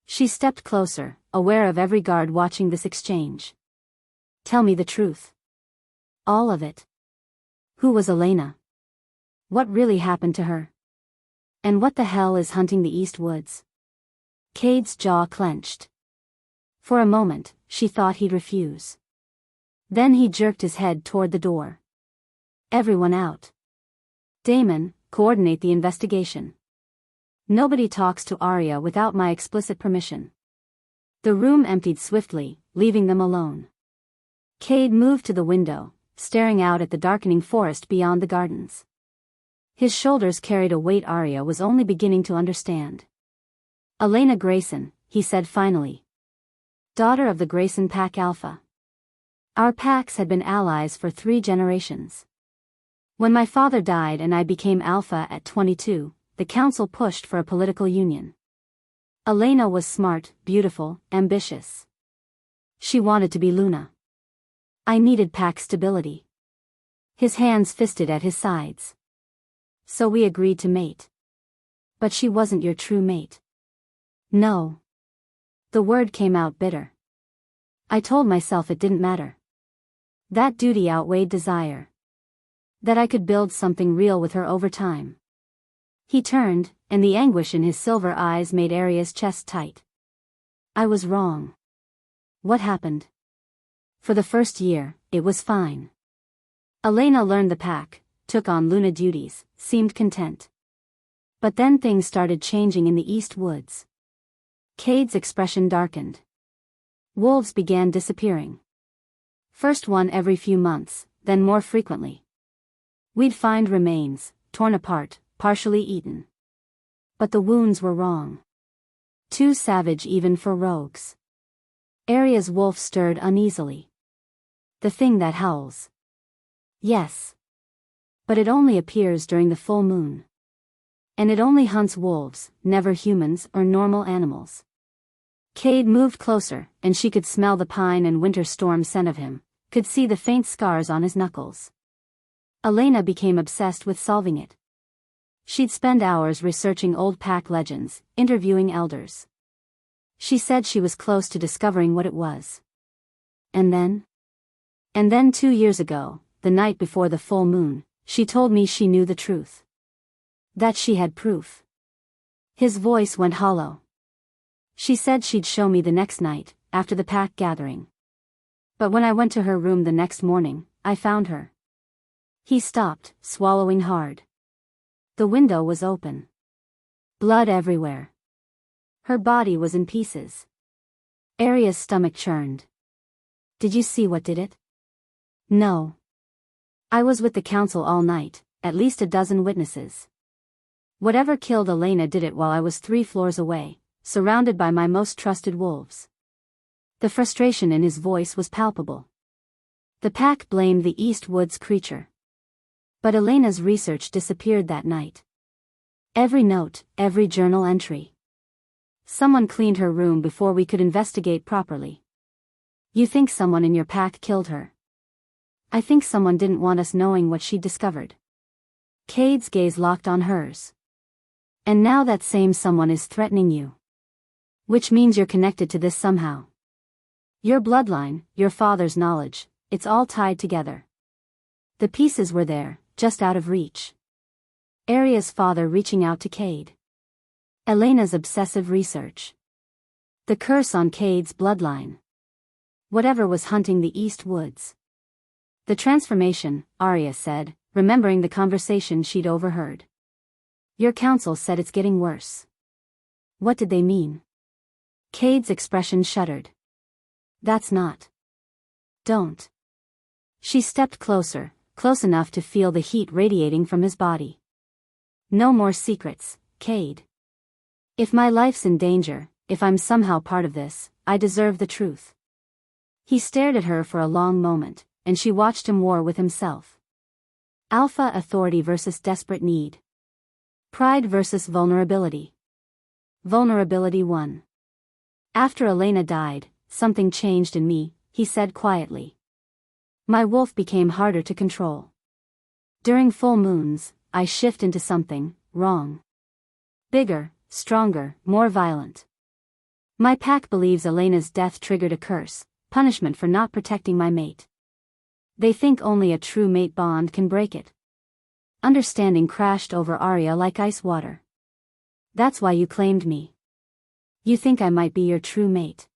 She stepped closer, aware of every guard watching this exchange. Tell me the truth. All of it. Who was Elena? What really happened to her? And what the hell is hunting the East Woods? Cade's jaw clenched. For a moment, she thought he'd refuse. Then he jerked his head toward the door. Everyone out. Damon, coordinate the investigation. Nobody talks to Arya without my explicit permission. The room emptied swiftly, leaving them alone. Cade moved to the window, staring out at the darkening forest beyond the gardens. His shoulders carried a weight Arya was only beginning to understand. Elena Grayson, he said finally. Daughter of the Grayson Pack Alpha. Our packs had been allies for 3 generations. When my father died and I became alpha at 22, the council pushed for a political union. Elena was smart, beautiful, ambitious. She wanted to be Luna. I needed pack stability. His hands fisted at his sides. So we agreed to mate. But she wasn't your true mate. No. The word came out bitter. I told myself it didn't matter. That duty outweighed desire. That I could build something real with her over time. He turned, and the anguish in his silver eyes made Arya's chest tight. I was wrong. What happened? For the first year, it was fine. Elena learned the pack, took on Luna duties, seemed content. But then things started changing in the East Woods. Cade's expression darkened. Wolves began disappearing. First one every few months, then more frequently. We'd find remains, torn apart, partially eaten. But the wounds were wrong. Too savage even for rogues. Arya's wolf stirred uneasily. The thing that howls. Yes. But it only appears during the full moon. And it only hunts wolves, never humans or normal animals. Cade moved closer, and she could smell the pine and winter storm scent of him, could see the faint scars on his knuckles. Elena became obsessed with solving it. She'd spend hours researching old pack legends, interviewing elders. She said she was close to discovering what it was. And then 2 years ago, the night before the full moon, she told me she knew the truth. That she had proof. His voice went hollow. She said she'd show me the next night, after the pack gathering. But when I went to her room the next morning, I found her. He stopped, swallowing hard. The window was open. Blood everywhere. Her body was in pieces. Arya's stomach churned. Did you see what did it? No. I was with the council all night, at least a dozen witnesses. Whatever killed Elena did it while I was 3 floors away, surrounded by my most trusted wolves. The frustration in his voice was palpable. The pack blamed the East Woods creature. But Elena's research disappeared that night. Every note, every journal entry. Someone cleaned her room before we could investigate properly. You think someone in your pack killed her? I think someone didn't want us knowing what she'd discovered. Cade's gaze locked on hers. And now that same someone is threatening you. Which means you're connected to this somehow. Your bloodline, your father's knowledge, it's all tied together. The pieces were there, just out of reach. Arya's father reaching out to Cade. Elena's obsessive research. The curse on Cade's bloodline. Whatever was hunting the East Woods. The transformation, Arya said, remembering the conversation she'd overheard. Your council said it's getting worse. What did they mean? Cade's expression shuddered. That's not. Don't. She stepped closer, close enough to feel the heat radiating from his body. No more secrets, Cade. If my life's in danger, if I'm somehow part of this, I deserve the truth. He stared at her for a long moment, and she watched him war with himself. Alpha authority versus desperate need. Pride versus vulnerability. Vulnerability won. After Elena died, something changed in me, he said quietly. My wolf became harder to control. During full moons, I shift into something wrong. Bigger, stronger, more violent. My pack believes Elena's death triggered a curse, punishment for not protecting my mate. They think only a true mate bond can break it. Understanding crashed over Arya like ice water. That's why you claimed me. You think I might be your true mate.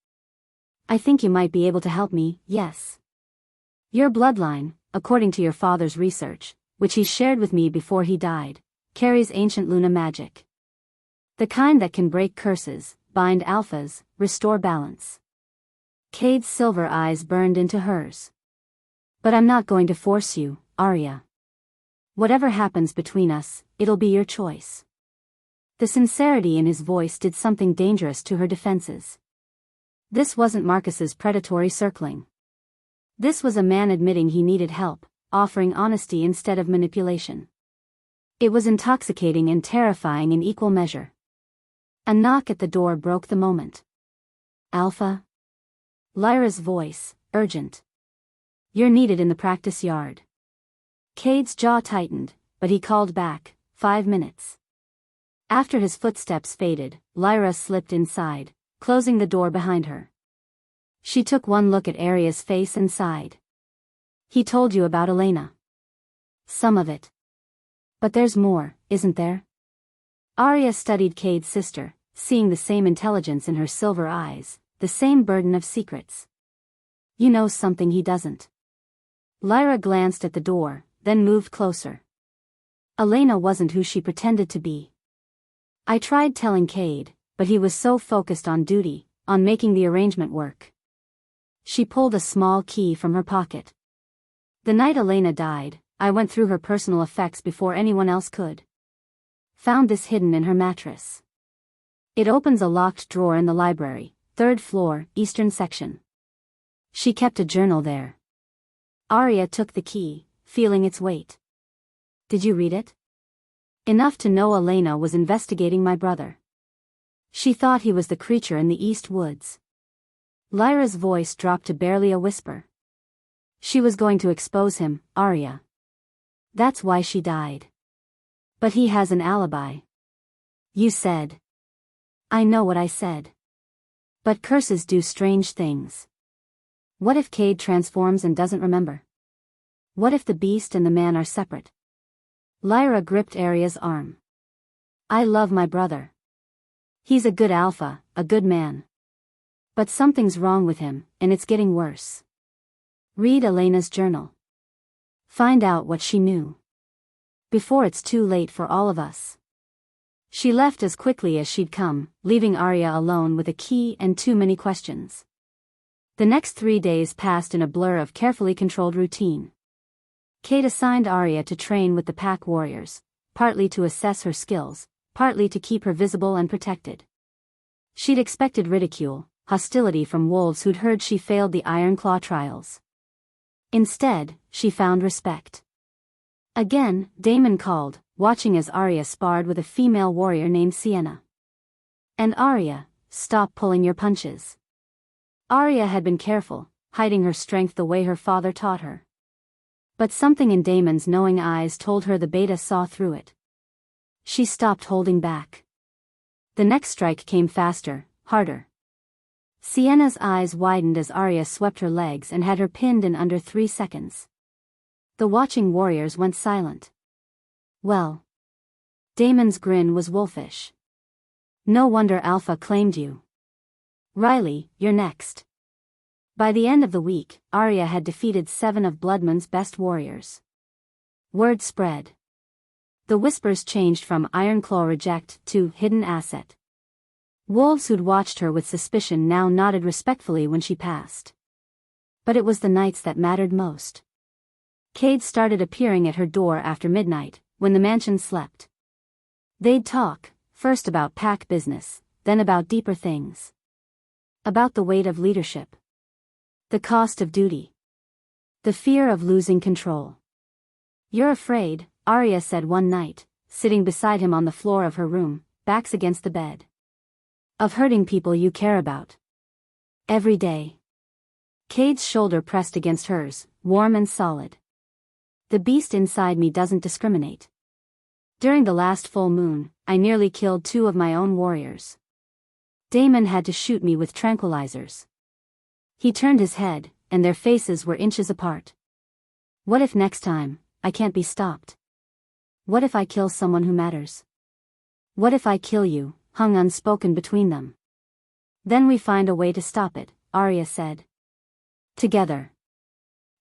I think you might be able to help me, yes. Your bloodline, according to your father's research, which he shared with me before he died, carries ancient Luna magic. The kind that can break curses, bind alphas, restore balance. Cade's silver eyes burned into hers. But I'm not going to force you, Arya. Whatever happens between us, it'll be your choice. The sincerity in his voice did something dangerous to her defenses. This wasn't Marcus's predatory circling. This was a man admitting he needed help, offering honesty instead of manipulation. It was intoxicating and terrifying in equal measure. A knock at the door broke the moment. "Alpha?" Lyra's voice, urgent. "You're needed in the practice yard." Cade's jaw tightened, but he called back, 5 minutes. After his footsteps faded, Lyra slipped inside, closing the door behind her. She took one look at Arya's face and sighed. "He told you about Elena." "Some of it. But there's more, isn't there?" Arya studied Cade's sister, seeing the same intelligence in her silver eyes, the same burden of secrets. "You know something he doesn't." Lyra glanced at the door, then moved closer. "Elena wasn't who she pretended to be. I tried telling Cade, but he was so focused on duty, on making the arrangement work." She pulled a small key from her pocket. "The night Elena died, I went through her personal effects before anyone else could. Found this hidden in her mattress. It opens a locked drawer in the library, 3rd floor, eastern section. She kept a journal there." Arya took the key, feeling its weight. "Did you read it?" "Enough to know Elena was investigating my brother. She thought he was the creature in the East Woods." Lyra's voice dropped to barely a whisper. "She was going to expose him, Arya. That's why she died. But he has an alibi." "You said." "I know what I said. But curses do strange things. What if Cade transforms and doesn't remember? What if the beast and the man are separate?" Lyra gripped Arya's arm. "I love my brother. He's a good alpha, a good man. But something's wrong with him, and it's getting worse. Read Elena's journal. Find out what she knew. Before it's too late for all of us." She left as quickly as she'd come, leaving Arya alone with a key and too many questions. The next 3 days passed in a blur of carefully controlled routine. Cade assigned Arya to train with the pack warriors, partly to assess her skills, partly to keep her visible and protected. She'd expected ridicule, hostility from wolves who'd heard she failed the Iron Claw trials. Instead, she found respect. Again, Daemon called, watching as Arya sparred with a female warrior named Sienna. "And Arya, stop pulling your punches." Arya had been careful, hiding her strength the way her father taught her. But something in Daemon's knowing eyes told her the beta saw through it. She stopped holding back. The next strike came faster, harder. Sienna's eyes widened as Arya swept her legs and had her pinned in under 3 seconds. The watching warriors went silent. "Well." Daemon's grin was wolfish. "No wonder Alpha claimed you. Riley, you're next." By the end of the week, Arya had defeated 7 of Bloodman's best warriors. Word spread. The whispers changed from Ironclaw reject to hidden asset. Wolves who'd watched her with suspicion now nodded respectfully when she passed. But it was the nights that mattered most. Cade started appearing at her door after midnight, when the mansion slept. They'd talk, first about pack business, then about deeper things. About the weight of leadership. The cost of duty. The fear of losing control. "You're afraid," Arya said one night, sitting beside him on the floor of her room, backs against the bed. "Of hurting people you care about. Every day." Cade's shoulder pressed against hers, warm and solid. "The beast inside me doesn't discriminate. During the last full moon, I nearly killed 2 of my own warriors. Daemon had to shoot me with tranquilizers." He turned his head, and their faces were inches apart. "What if next time, I can't be stopped? What if I kill someone who matters? What if I kill you?" hung unspoken between them. "Then we find a way to stop it," Arya said. "Together."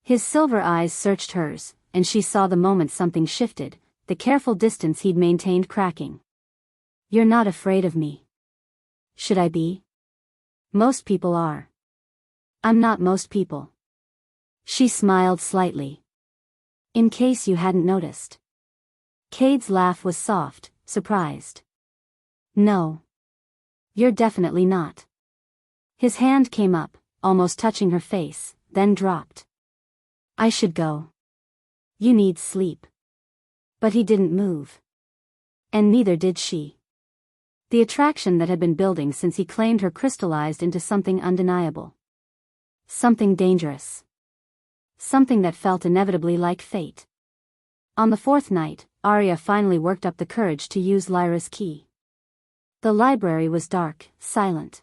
His silver eyes searched hers, and she saw the moment something shifted, the careful distance he'd maintained cracking. "You're not afraid of me." "Should I be?" "Most people are." "I'm not most people." She smiled slightly. "In case you hadn't noticed." Cade's laugh was soft, surprised. "No. You're definitely not." His hand came up, almost touching her face, then dropped. "I should go." You need sleep. But he didn't move. And neither did she. The attraction that had been building since he claimed her crystallized into something undeniable. Something dangerous. Something that felt inevitably like fate. On the fourth night, Arya finally worked up the courage to use Lyra's key. The library was dark, silent.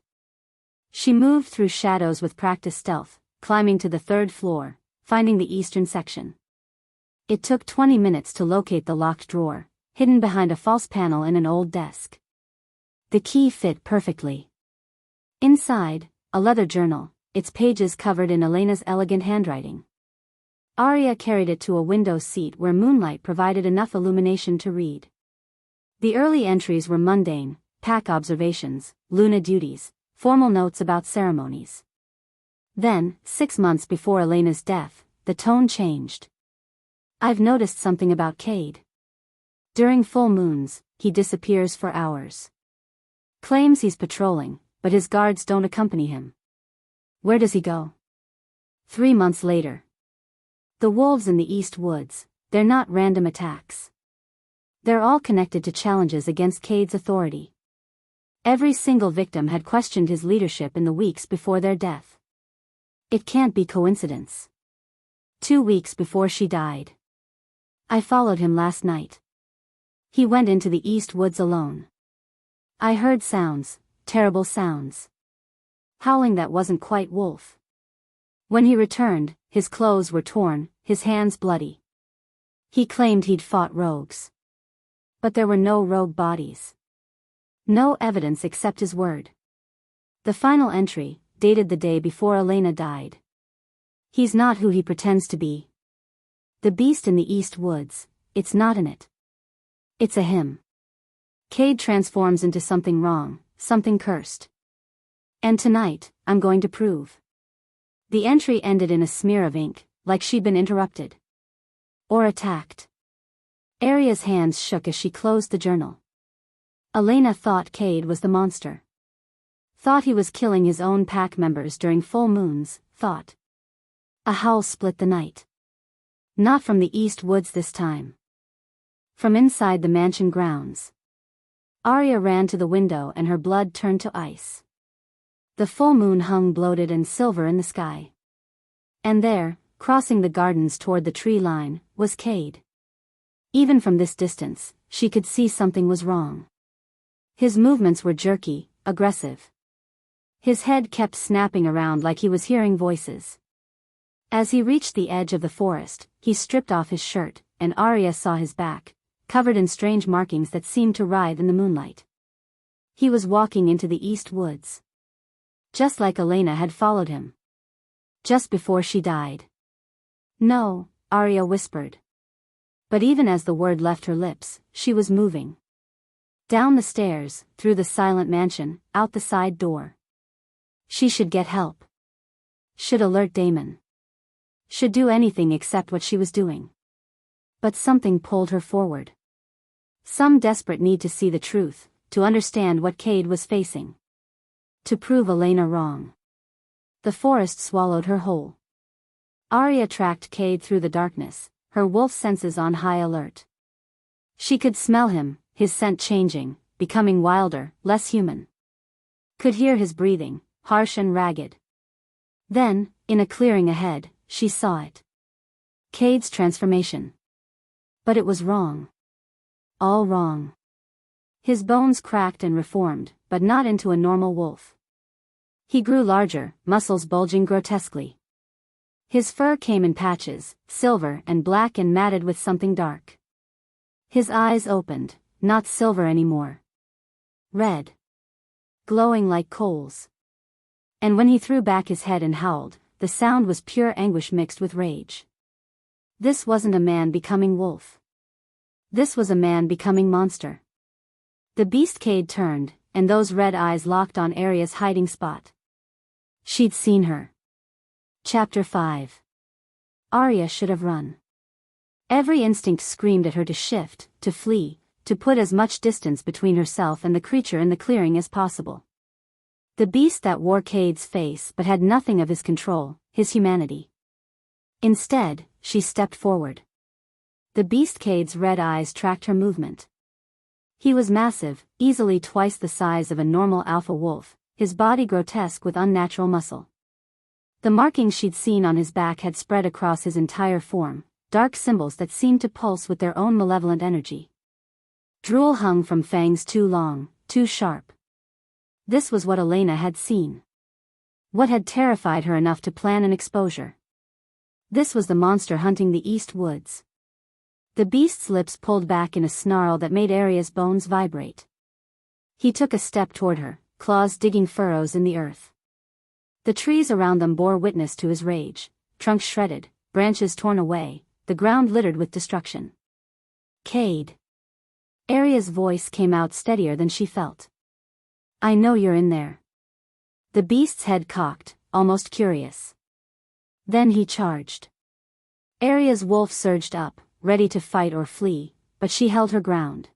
She moved through shadows with practiced stealth, climbing to the third floor, finding the eastern section. It took 20 minutes to locate the locked drawer, hidden behind a false panel in an old desk. The key fit perfectly. Inside, a leather journal, its pages covered in Elena's elegant handwriting. Arya carried it to a window seat where moonlight provided enough illumination to read. The early entries were mundane, pack observations, Luna duties, formal notes about ceremonies. Then, 6 months before Elena's death, the tone changed. I've noticed something about Cade. During full moons, he disappears for hours. Claims he's patrolling, but his guards don't accompany him. Where does he go? 3 months later. The wolves in the East Woods, they're not random attacks. They're all connected to challenges against Cade's authority. Every single victim had questioned his leadership in the weeks before their death. It can't be coincidence. 2 weeks before she died. I followed him last night. He went into the East Woods alone. I heard sounds, terrible sounds. Howling that wasn't quite wolf. When he returned, his clothes were torn, his hands bloody. He claimed he'd fought rogues. But there were no rogue bodies. No evidence except his word. The final entry, dated the day before Elena died. He's not who he pretends to be. The beast in the East Woods, it's not in it. It's a him. Cade transforms into something wrong, something cursed. And tonight, I'm going to prove. The entry ended in a smear of ink, like she'd been interrupted. Or attacked. Arya's hands shook as she closed the journal. Elena thought Cade was the monster. Thought he was killing his own pack members during full moons, thought. A howl split the night. Not from the East Woods this time. From inside the mansion grounds. Arya ran to the window and her blood turned to ice. The full moon hung bloated and silver in the sky. And there, crossing the gardens toward the tree line, was Cade. Even from this distance, she could see something was wrong. His movements were jerky, aggressive. His head kept snapping around like he was hearing voices. As he reached the edge of the forest, he stripped off his shirt, and Arya saw his back, covered in strange markings that seemed to writhe in the moonlight. He was walking into the East Woods. Just like Elena had followed him. Just before she died. No, Arya whispered. But even as the word left her lips, she was moving. Down the stairs, through the silent mansion, out the side door. She should get help. Should alert Damon. Should do anything except what she was doing. But something pulled her forward. Some desperate need to see the truth, to understand what Cade was facing. To prove Elena wrong. The forest swallowed her whole. Arya tracked Cade through the darkness, her wolf senses on high alert. She could smell him, his scent changing, becoming wilder, less human. Could hear his breathing, harsh and ragged. Then, in a clearing ahead, she saw it. Cade's transformation. But it was wrong. All wrong. His bones cracked and reformed, but not into a normal wolf. He grew larger, muscles bulging grotesquely. His fur came in patches, silver and black and matted with something dark. His eyes opened, not silver anymore. Red. Glowing like coals. And when he threw back his head and howled, the sound was pure anguish mixed with rage. This wasn't a man becoming wolf. This was a man becoming monster. The beast Cade turned, and those red eyes locked on Arya's hiding spot. She'd seen her. Chapter 5. Arya should have run. Every instinct screamed at her to shift, to flee, to put as much distance between herself and the creature in the clearing as possible. The beast that wore Cade's face but had nothing of his control, his humanity. Instead, she stepped forward. The beast Cade's red eyes tracked her movement. He was massive, easily twice the size of a normal alpha wolf, his body grotesque with unnatural muscle. The markings she'd seen on his back had spread across his entire form, dark symbols that seemed to pulse with their own malevolent energy. Drool hung from fangs too long, too sharp. This was what Elena had seen. What had terrified her enough to plan an exposure. This was the monster hunting the East Woods. The beast's lips pulled back in a snarl that made Arya's bones vibrate. He took a step toward her, claws digging furrows in the earth. The trees around them bore witness to his rage, trunks shredded, branches torn away, the ground littered with destruction. Cade. Arya's voice came out steadier than she felt. I know you're in there. The beast's head cocked, almost curious. Then he charged. Arya's wolf surged up, ready to fight or flee, but she held her ground.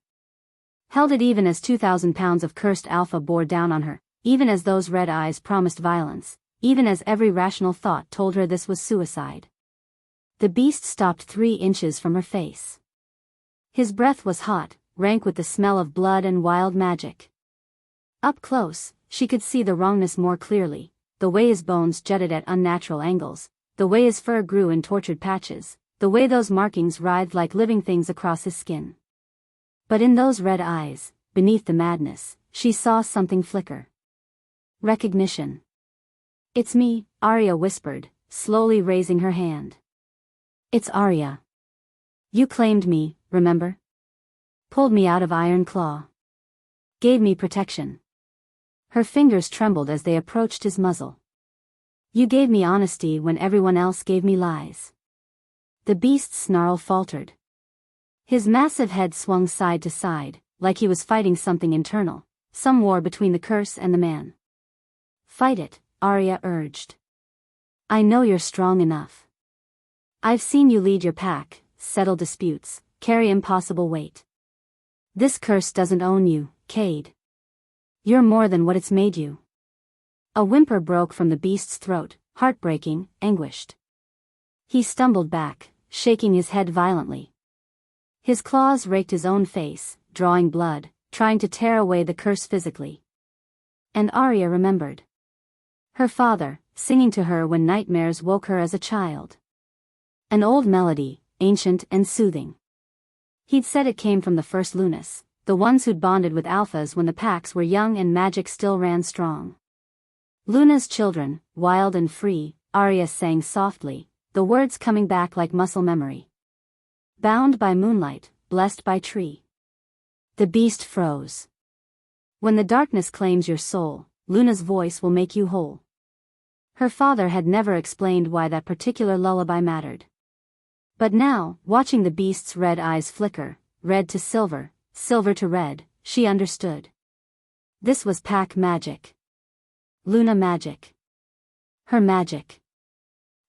Held it even as 2,000 pounds of cursed alpha bore down on her, even as those red eyes promised violence, even as every rational thought told her this was suicide. The beast stopped 3 inches from her face. His breath was hot, rank with the smell of blood and wild magic. Up close, she could see the wrongness more clearly, the way his bones jutted at unnatural angles, the way his fur grew in tortured patches, the way those markings writhed like living things across his skin. But in those red eyes, beneath the madness, she saw something flicker. Recognition. It's me, Arya whispered, slowly raising her hand. It's Arya. You claimed me, remember? Pulled me out of Iron Claw. Gave me protection. Her fingers trembled as they approached his muzzle. You gave me honesty when everyone else gave me lies. The beast's snarl faltered. His massive head swung side to side, like he was fighting something internal, some war between the curse and the man. Fight it, Arya urged. I know you're strong enough. I've seen you lead your pack, settle disputes, carry impossible weight. This curse doesn't own you, Cade. You're more than what it's made you. A whimper broke from the beast's throat, heartbreaking, anguished. He stumbled back, shaking his head violently. His claws raked his own face, drawing blood, trying to tear away the curse physically. And Arya remembered. Her father, singing to her when nightmares woke her as a child. An old melody, ancient and soothing. He'd said it came from the first Lunas, the ones who'd bonded with alphas when the packs were young and magic still ran strong. Luna's children, wild and free, Arya sang softly, the words coming back like muscle memory. Bound by moonlight, blessed by tree. The beast froze. When the darkness claims your soul, Luna's voice will make you whole. Her father had never explained why that particular lullaby mattered. But now, watching the beast's red eyes flicker, red to silver, silver to red, she understood. This was pack magic. Luna magic. Her magic.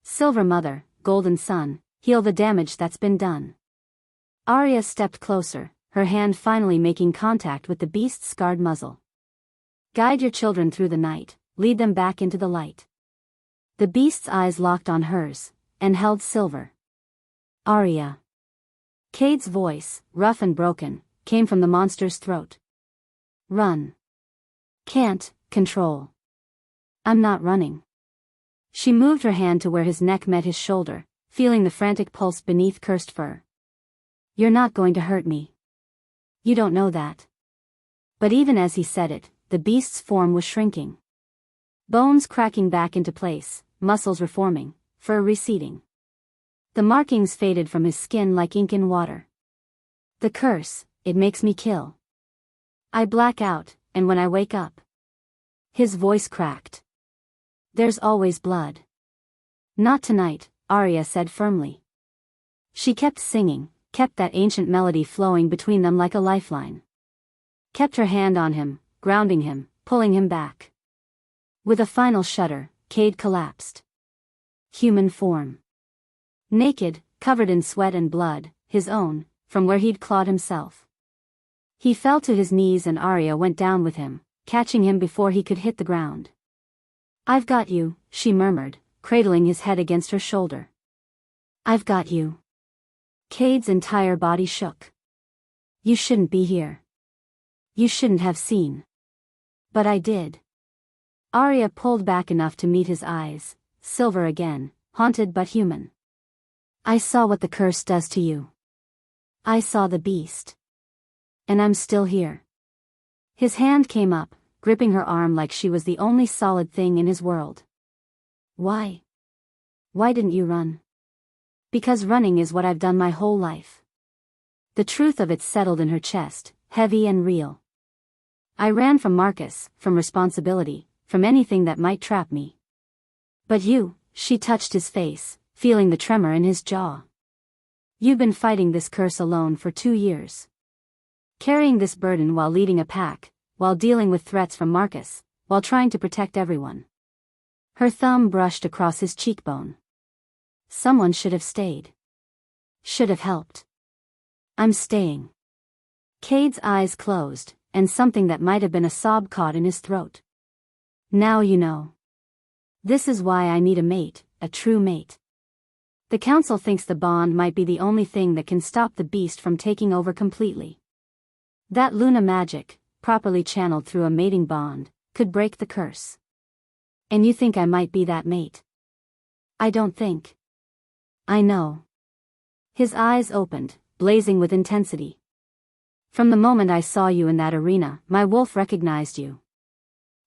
Silver Mother, Golden Sun, heal the damage that's been done. Arya stepped closer, her hand finally making contact with the beast's scarred muzzle. Guide your children through the night, lead them back into the light. The beast's eyes locked on hers, and held silver. Arya. Cade's voice, rough and broken, came from the monster's throat. Run. Can't, control. I'm not running. She moved her hand to where his neck met his shoulder, feeling the frantic pulse beneath cursed fur. You're not going to hurt me. You don't know that. But even as he said it, the beast's form was shrinking. Bones cracking back into place, muscles reforming, fur receding. The markings faded from his skin like ink in water. The curse, it makes me kill. I black out, and when I wake up. His voice cracked. There's always blood. Not tonight, Arya said firmly. She kept singing, kept that ancient melody flowing between them like a lifeline. Kept her hand on him, grounding him, pulling him back. With a final shudder, Cade collapsed. Human form. Naked, covered in sweat and blood, his own, from where he'd clawed himself. He fell to his knees and Arya went down with him, catching him before he could hit the ground. I've got you, she murmured, cradling his head against her shoulder. I've got you. Cade's entire body shook. You shouldn't be here. You shouldn't have seen. But I did. Arya pulled back enough to meet his eyes, silver again, haunted but human. I saw what the curse does to you. I saw the beast. And I'm still here. His hand came up, gripping her arm like she was the only solid thing in his world. Why? Why didn't you run? Because running is what I've done my whole life. The truth of it settled in her chest, heavy and real. I ran from Marcus, from responsibility, from anything that might trap me. But you, she touched his face, feeling the tremor in his jaw. You've been fighting this curse alone for 2 years. Carrying this burden while leading a pack, while dealing with threats from Marcus, while trying to protect everyone. Her thumb brushed across his cheekbone. Someone should have stayed. Should have helped. I'm staying. Cade's eyes closed, and something that might have been a sob caught in his throat. Now you know. This is why I need a mate, a true mate. The council thinks the bond might be the only thing that can stop the beast from taking over completely. That Luna magic, properly channeled through a mating bond, could break the curse. And you think I might be that mate? I don't think. I know. His eyes opened, blazing with intensity. From the moment I saw you in that arena, my wolf recognized you.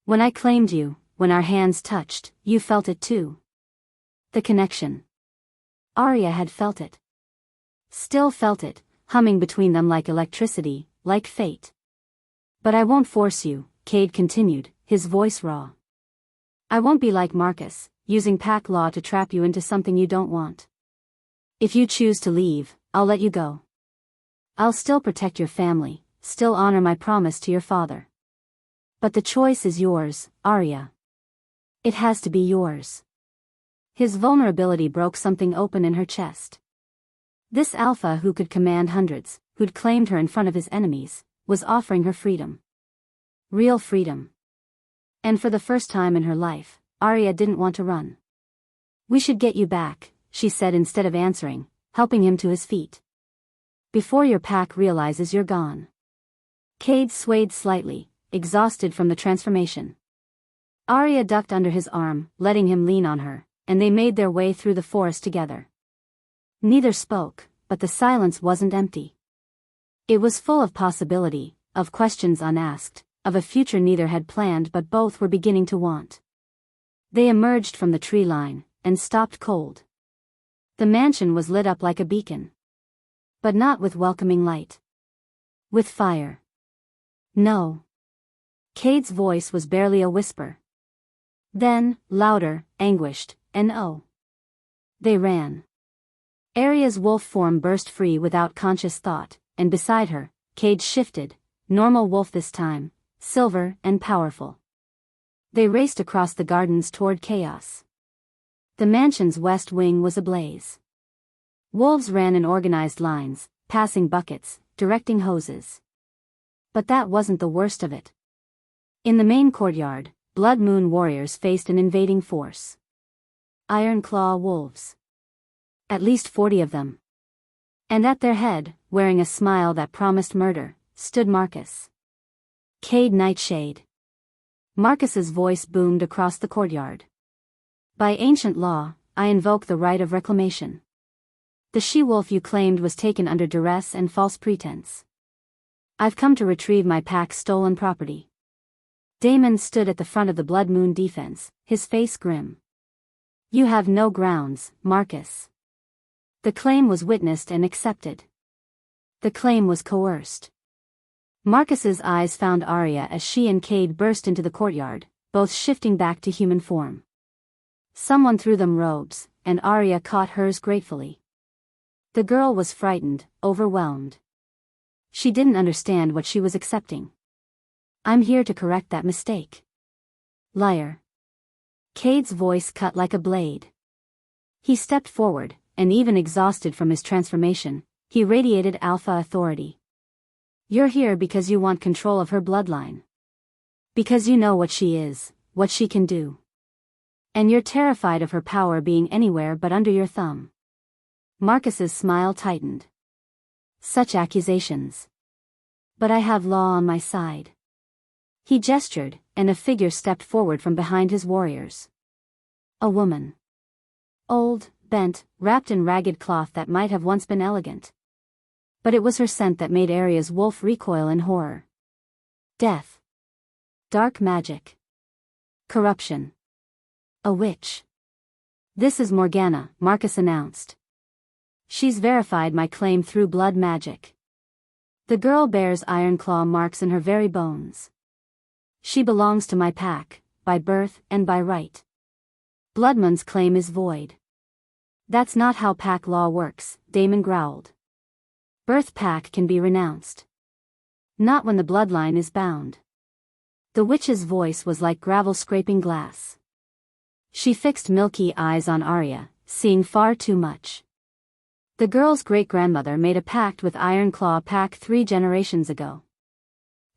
When I claimed you, when our hands touched, you felt it too. The connection. Arya had felt it. Still felt it, humming between them like electricity, like fate. But I won't force you, Cade continued, his voice raw. I won't be like Marcus, using pack law to trap you into something you don't want. If you choose to leave, I'll let you go. I'll still protect your family, still honor my promise to your father. But the choice is yours, Arya. It has to be yours. His vulnerability broke something open in her chest. This alpha who could command hundreds, who'd claimed her in front of his enemies, was offering her freedom. Real freedom. And for the first time in her life, Arya didn't want to run. We should get you back, she said instead of answering, helping him to his feet. Before your pack realizes you're gone. Cade swayed slightly, exhausted from the transformation. Arya ducked under his arm, letting him lean on her, and they made their way through the forest together. Neither spoke, but the silence wasn't empty. It was full of possibility, of questions unasked, of a future neither had planned but both were beginning to want. They emerged from the tree line, and stopped cold. The mansion was lit up like a beacon. But not with welcoming light. With fire. No. Cade's voice was barely a whisper. Then, louder, anguished, and oh. They ran. Arya's wolf form burst free without conscious thought, and beside her, Cade shifted, normal wolf this time, silver and powerful. They raced across the gardens toward chaos. The mansion's west wing was ablaze. Wolves ran in organized lines, passing buckets, directing hoses. But that wasn't the worst of it. In the main courtyard, Blood Moon warriors faced an invading force. Iron Claw wolves. At least 40 of them. And at their head, wearing a smile that promised murder, stood Marcus. Cade Nightshade. Marcus's voice boomed across the courtyard. By ancient law, I invoke the right of reclamation. The she-wolf you claimed was taken under duress and false pretense. I've come to retrieve my pack's stolen property. Daemon stood at the front of the Blood Moon defense, his face grim. You have no grounds, Marcus. The claim was witnessed and accepted. The claim was coerced. Marcus's eyes found Arya as she and Cade burst into the courtyard, both shifting back to human form. Someone threw them robes, and Arya caught hers gratefully. The girl was frightened, overwhelmed. She didn't understand what she was accepting. I'm here to correct that mistake. Liar. Cade's voice cut like a blade. He stepped forward, and even exhausted from his transformation, he radiated alpha authority. You're here because you want control of her bloodline. Because you know what she is, what she can do. And you're terrified of her power being anywhere but under your thumb. Marcus's smile tightened. Such accusations. But I have law on my side. He gestured, and a figure stepped forward from behind his warriors. A woman. Old, bent, wrapped in ragged cloth that might have once been elegant. But it was her scent that made Arya's wolf recoil in horror. Death. Dark magic. Corruption. A witch. This is Morgana, Marcus announced. She's verified my claim through blood magic. The girl bears iron claw marks in her very bones. She belongs to my pack, by birth and by right. Bloodman's claim is void. That's not how pack law works, Damon growled. Birth pack can be renounced. Not when the bloodline is bound. The witch's voice was like gravel scraping glass. She fixed milky eyes on Arya, seeing far too much. The girl's great-grandmother made a pact with Ironclaw Pack 3 generations ago.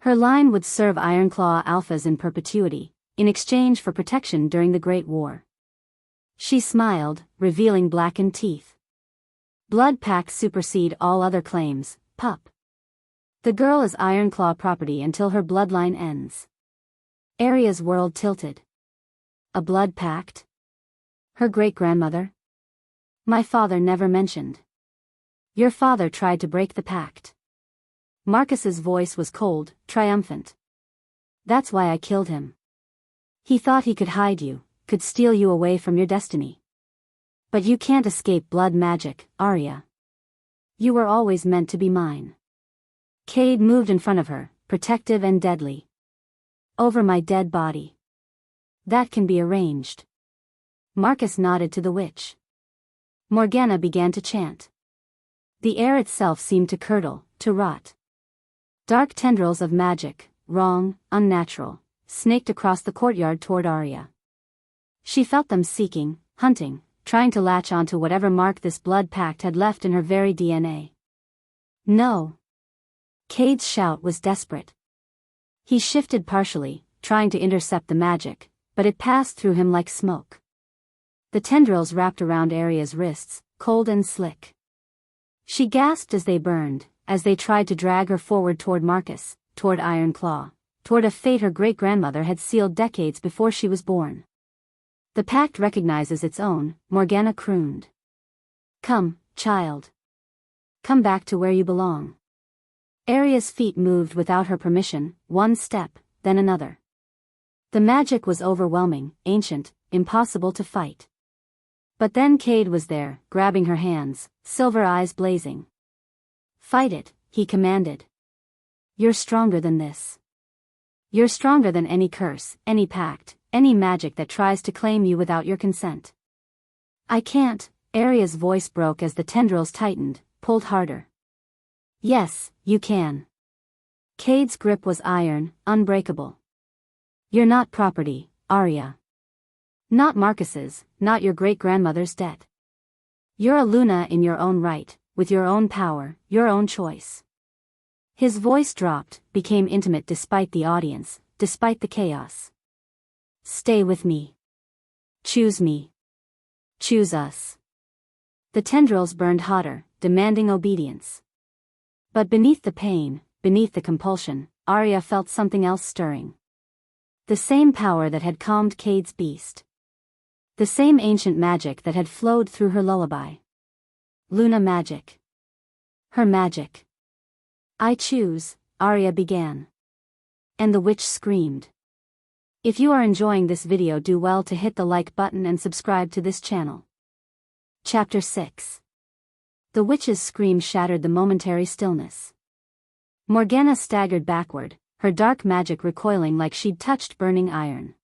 Her line would serve Ironclaw Alphas in perpetuity, in exchange for protection during the Great War. She smiled, revealing blackened teeth. Blood packs supersede all other claims, pup. The girl is Ironclaw property until her bloodline ends. Arya's world tilted. A blood pact? Her great-grandmother? My father never mentioned. Your father tried to break the pact. Marcus's voice was cold, triumphant. That's why I killed him. He thought he could hide you, could steal you away from your destiny. But you can't escape blood magic, Arya. You were always meant to be mine. Cade moved in front of her, protective and deadly. Over my dead body. That can be arranged. Marcus nodded to the witch. Morgana began to chant. The air itself seemed to curdle, to rot. Dark tendrils of magic, wrong, unnatural, snaked across the courtyard toward Arya. She felt them seeking, hunting, trying to latch onto whatever mark this blood pact had left in her very DNA. No. Cade's shout was desperate. He shifted partially, trying to intercept the magic, but it passed through him like smoke. The tendrils wrapped around Arya's wrists, cold and slick. She gasped as they burned, as they tried to drag her forward toward Marcus, toward Ironclaw, toward a fate her great-grandmother had sealed decades before she was born. The pact recognizes its own, Morgana crooned. Come, child. Come back to where you belong. Arya's feet moved without her permission, one step, then another. The magic was overwhelming, ancient, impossible to fight. But then Cade was there, grabbing her hands, silver eyes blazing. Fight it, he commanded. You're stronger than this. You're stronger than any curse, any pact, any magic that tries to claim you without your consent. I can't, Arya's voice broke as the tendrils tightened, pulled harder. Yes, you can. Cade's grip was iron, unbreakable. You're not property, Arya. Not Marcus's, not your great-grandmother's debt. You're a Luna in your own right, with your own power, your own choice. His voice dropped, became intimate despite the audience, despite the chaos. Stay with me. Choose me. Choose us. The tendrils burned hotter, demanding obedience. But beneath the pain, beneath the compulsion, Arya felt something else stirring. The same power that had calmed Cade's beast. The same ancient magic that had flowed through her lullaby. Luna magic. Her magic. I choose, Arya began. And the witch screamed. If you are enjoying this video, do well to hit the like button and subscribe to this channel. Chapter 6. The witch's scream shattered the momentary stillness. Morgana staggered backward, her dark magic recoiling like she'd touched burning iron.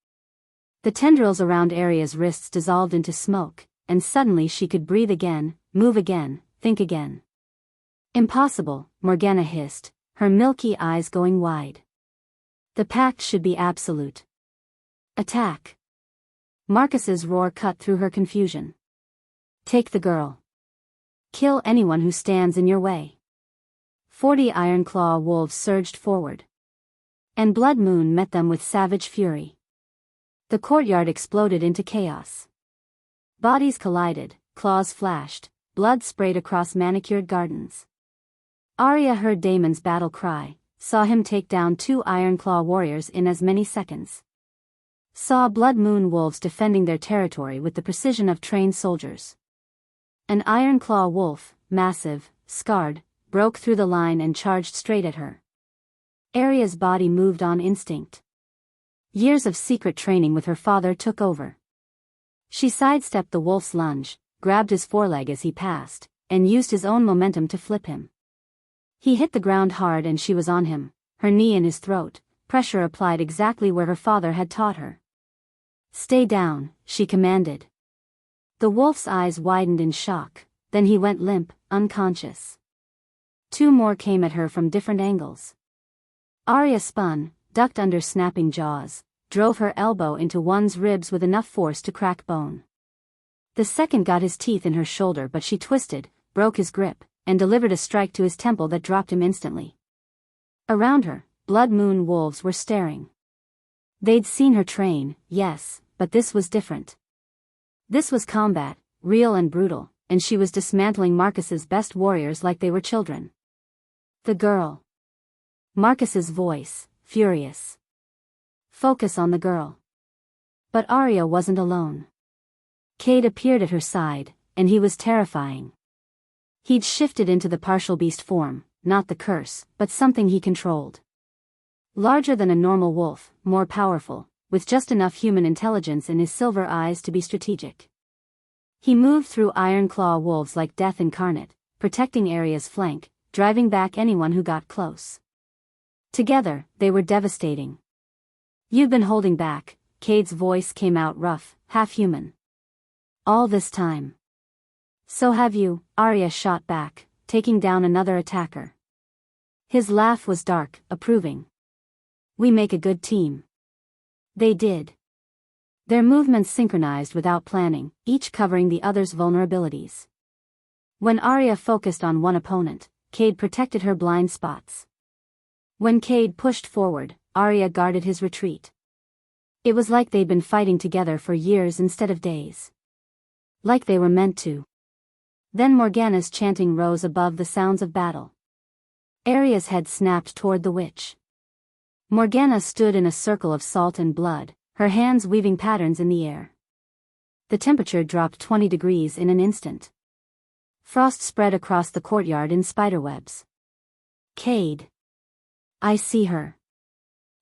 The tendrils around Arya's wrists dissolved into smoke, and suddenly she could breathe again, move again, think again. Impossible, Morgana hissed, her milky eyes going wide. The pact should be absolute. Attack. Marcus's roar cut through her confusion. Take the girl. Kill anyone who stands in your way. 40 Ironclaw wolves surged forward. And Blood Moon met them with savage fury. The courtyard exploded into chaos. Bodies collided, claws flashed, blood sprayed across manicured gardens. Arya heard Daemon's battle cry, saw him take down 2 Ironclaw warriors in as many seconds. Saw Blood Moon wolves defending their territory with the precision of trained soldiers. An Ironclaw wolf, massive, scarred, broke through the line and charged straight at her. Arya's body moved on instinct. Years of secret training with her father took over. She sidestepped the wolf's lunge, grabbed his foreleg as he passed, and used his own momentum to flip him. He hit the ground hard and she was on him, her knee in his throat, pressure applied exactly where her father had taught her. "Stay down," she commanded. The wolf's eyes widened in shock, then he went limp, unconscious. 2 more came at her from different angles. Arya spun, ducked under snapping jaws, drove her elbow into one's ribs with enough force to crack bone. The second got his teeth in her shoulder but she twisted, broke his grip, and delivered a strike to his temple that dropped him instantly. Around her, Blood Moon wolves were staring. They'd seen her train, yes, but this was different. This was combat, real and brutal, and she was dismantling Marcus's best warriors like they were children. The girl. Marcus's voice, furious. Focus on the girl. But Arya wasn't alone. Cade appeared at her side, and he was terrifying. He'd shifted into the partial beast form, not the curse, but something he controlled. Larger than a normal wolf, more powerful, with just enough human intelligence in his silver eyes to be strategic. He moved through Ironclaw wolves like death incarnate, protecting Arya's flank, driving back anyone who got close. Together, they were devastating. "You've been holding back," Cade's voice came out rough, half-human. "All this time." "So have you," Arya shot back, taking down another attacker. His laugh was dark, approving. "We make a good team." They did. Their movements synchronized without planning, each covering the other's vulnerabilities. When Arya focused on one opponent, Cade protected her blind spots. When Cade pushed forward, Arya guarded his retreat. It was like they'd been fighting together for years instead of days. Like they were meant to. Then Morgana's chanting rose above the sounds of battle. Arya's head snapped toward the witch. Morgana stood in a circle of salt and blood, her hands weaving patterns in the air. The temperature dropped 20 degrees in an instant. Frost spread across the courtyard in spiderwebs. "Cade. I see her."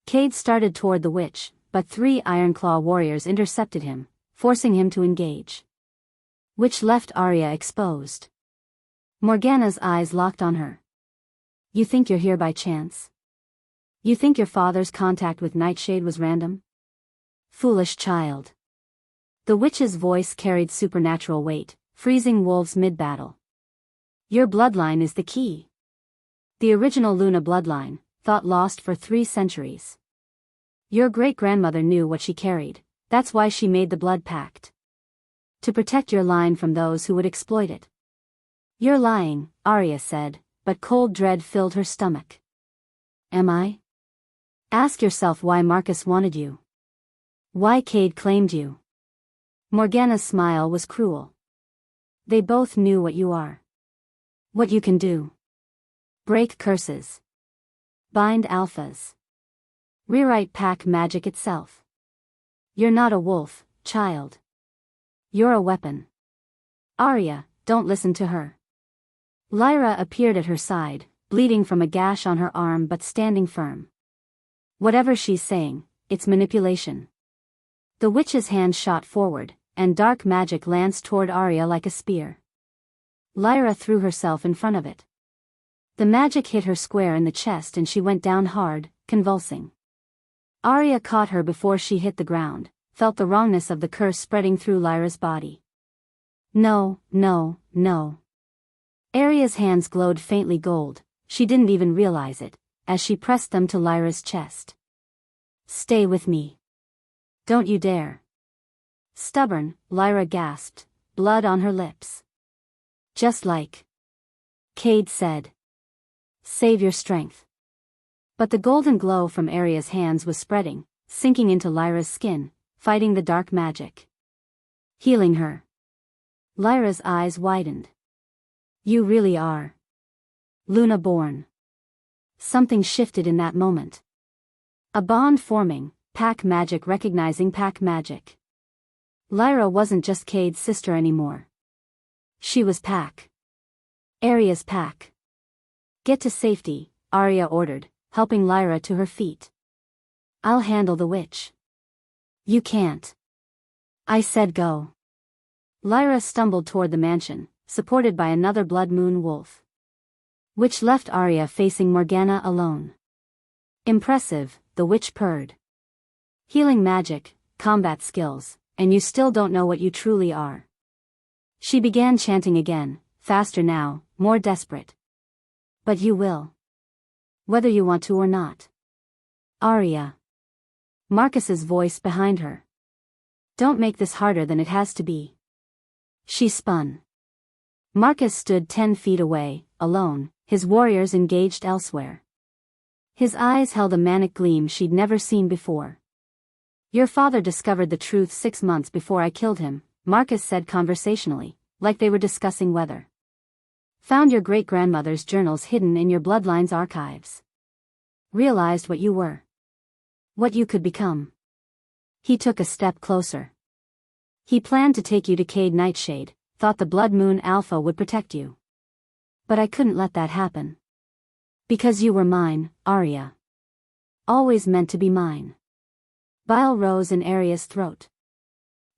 Cade started toward the witch, but 3 Ironclaw warriors intercepted him, forcing him to engage. Which left Arya exposed. Morgana's eyes locked on her. "You think you're here by chance? You think your father's contact with Nightshade was random? Foolish child." The witch's voice carried supernatural weight, freezing wolves mid-battle. "Your bloodline is the key. The original Luna bloodline, thought lost for 3 centuries. Your great-grandmother knew what she carried, that's why she made the blood pact. To protect your line from those who would exploit it." "You're lying," Arya said, but cold dread filled her stomach. "Am I? Ask yourself why Marcus wanted you. Why Cade claimed you." Morgana's smile was cruel. "They both knew what you are. What you can do. Break curses. Bind alphas. Rewrite pack magic itself. You're not a wolf, child. You're a weapon." "Arya, don't listen to her." Lyra appeared at her side, bleeding from a gash on her arm but standing firm. "Whatever she's saying, it's manipulation." The witch's hand shot forward, and dark magic lanced toward Arya like a spear. Lyra threw herself in front of it. The magic hit her square in the chest and she went down hard, convulsing. Arya caught her before she hit the ground, felt the wrongness of the curse spreading through Lyra's body. "No, no, no." Arya's hands glowed faintly gold, she didn't even realize it, as she pressed them to Lyra's chest. "Stay with me. Don't you dare." "Stubborn," Lyra gasped, blood on her lips. "Just like Cade said. Save your strength." But the golden glow from Arya's hands was spreading, sinking into Lyra's skin, fighting the dark magic. Healing her. Lyra's eyes widened. "You really are Luna born. Something shifted in that moment. A bond forming, pack magic recognizing pack magic. Lyra wasn't just Cade's sister anymore. She was Pack. Arya's Pack. Get to safety, Arya ordered, helping Lyra to her feet. I'll handle the witch. You can't. I said go. Lyra stumbled toward the mansion, supported by another blood moon wolf. Which left Arya facing Morgana alone. Impressive, the witch purred. Healing magic, combat skills, and you still don't know what you truly are. She began chanting again, faster now, more desperate. But you will. Whether you want to or not. Arya. Marcus's voice behind her. Don't make this harder than it has to be. She spun. Marcus stood 10 feet away, alone, his warriors engaged elsewhere. His eyes held a manic gleam she'd never seen before. Your father discovered the truth 6 months before I killed him, Marcus said conversationally, like they were discussing weather. Found your great-grandmother's journals hidden in your bloodline's archives. Realized what you were. What you could become. He took a step closer. He planned to take you to Cade Nightshade, thought the Blood Moon Alpha would protect you. But I couldn't let that happen. Because you were mine, Arya. Always meant to be mine. Bile rose in Arya's throat.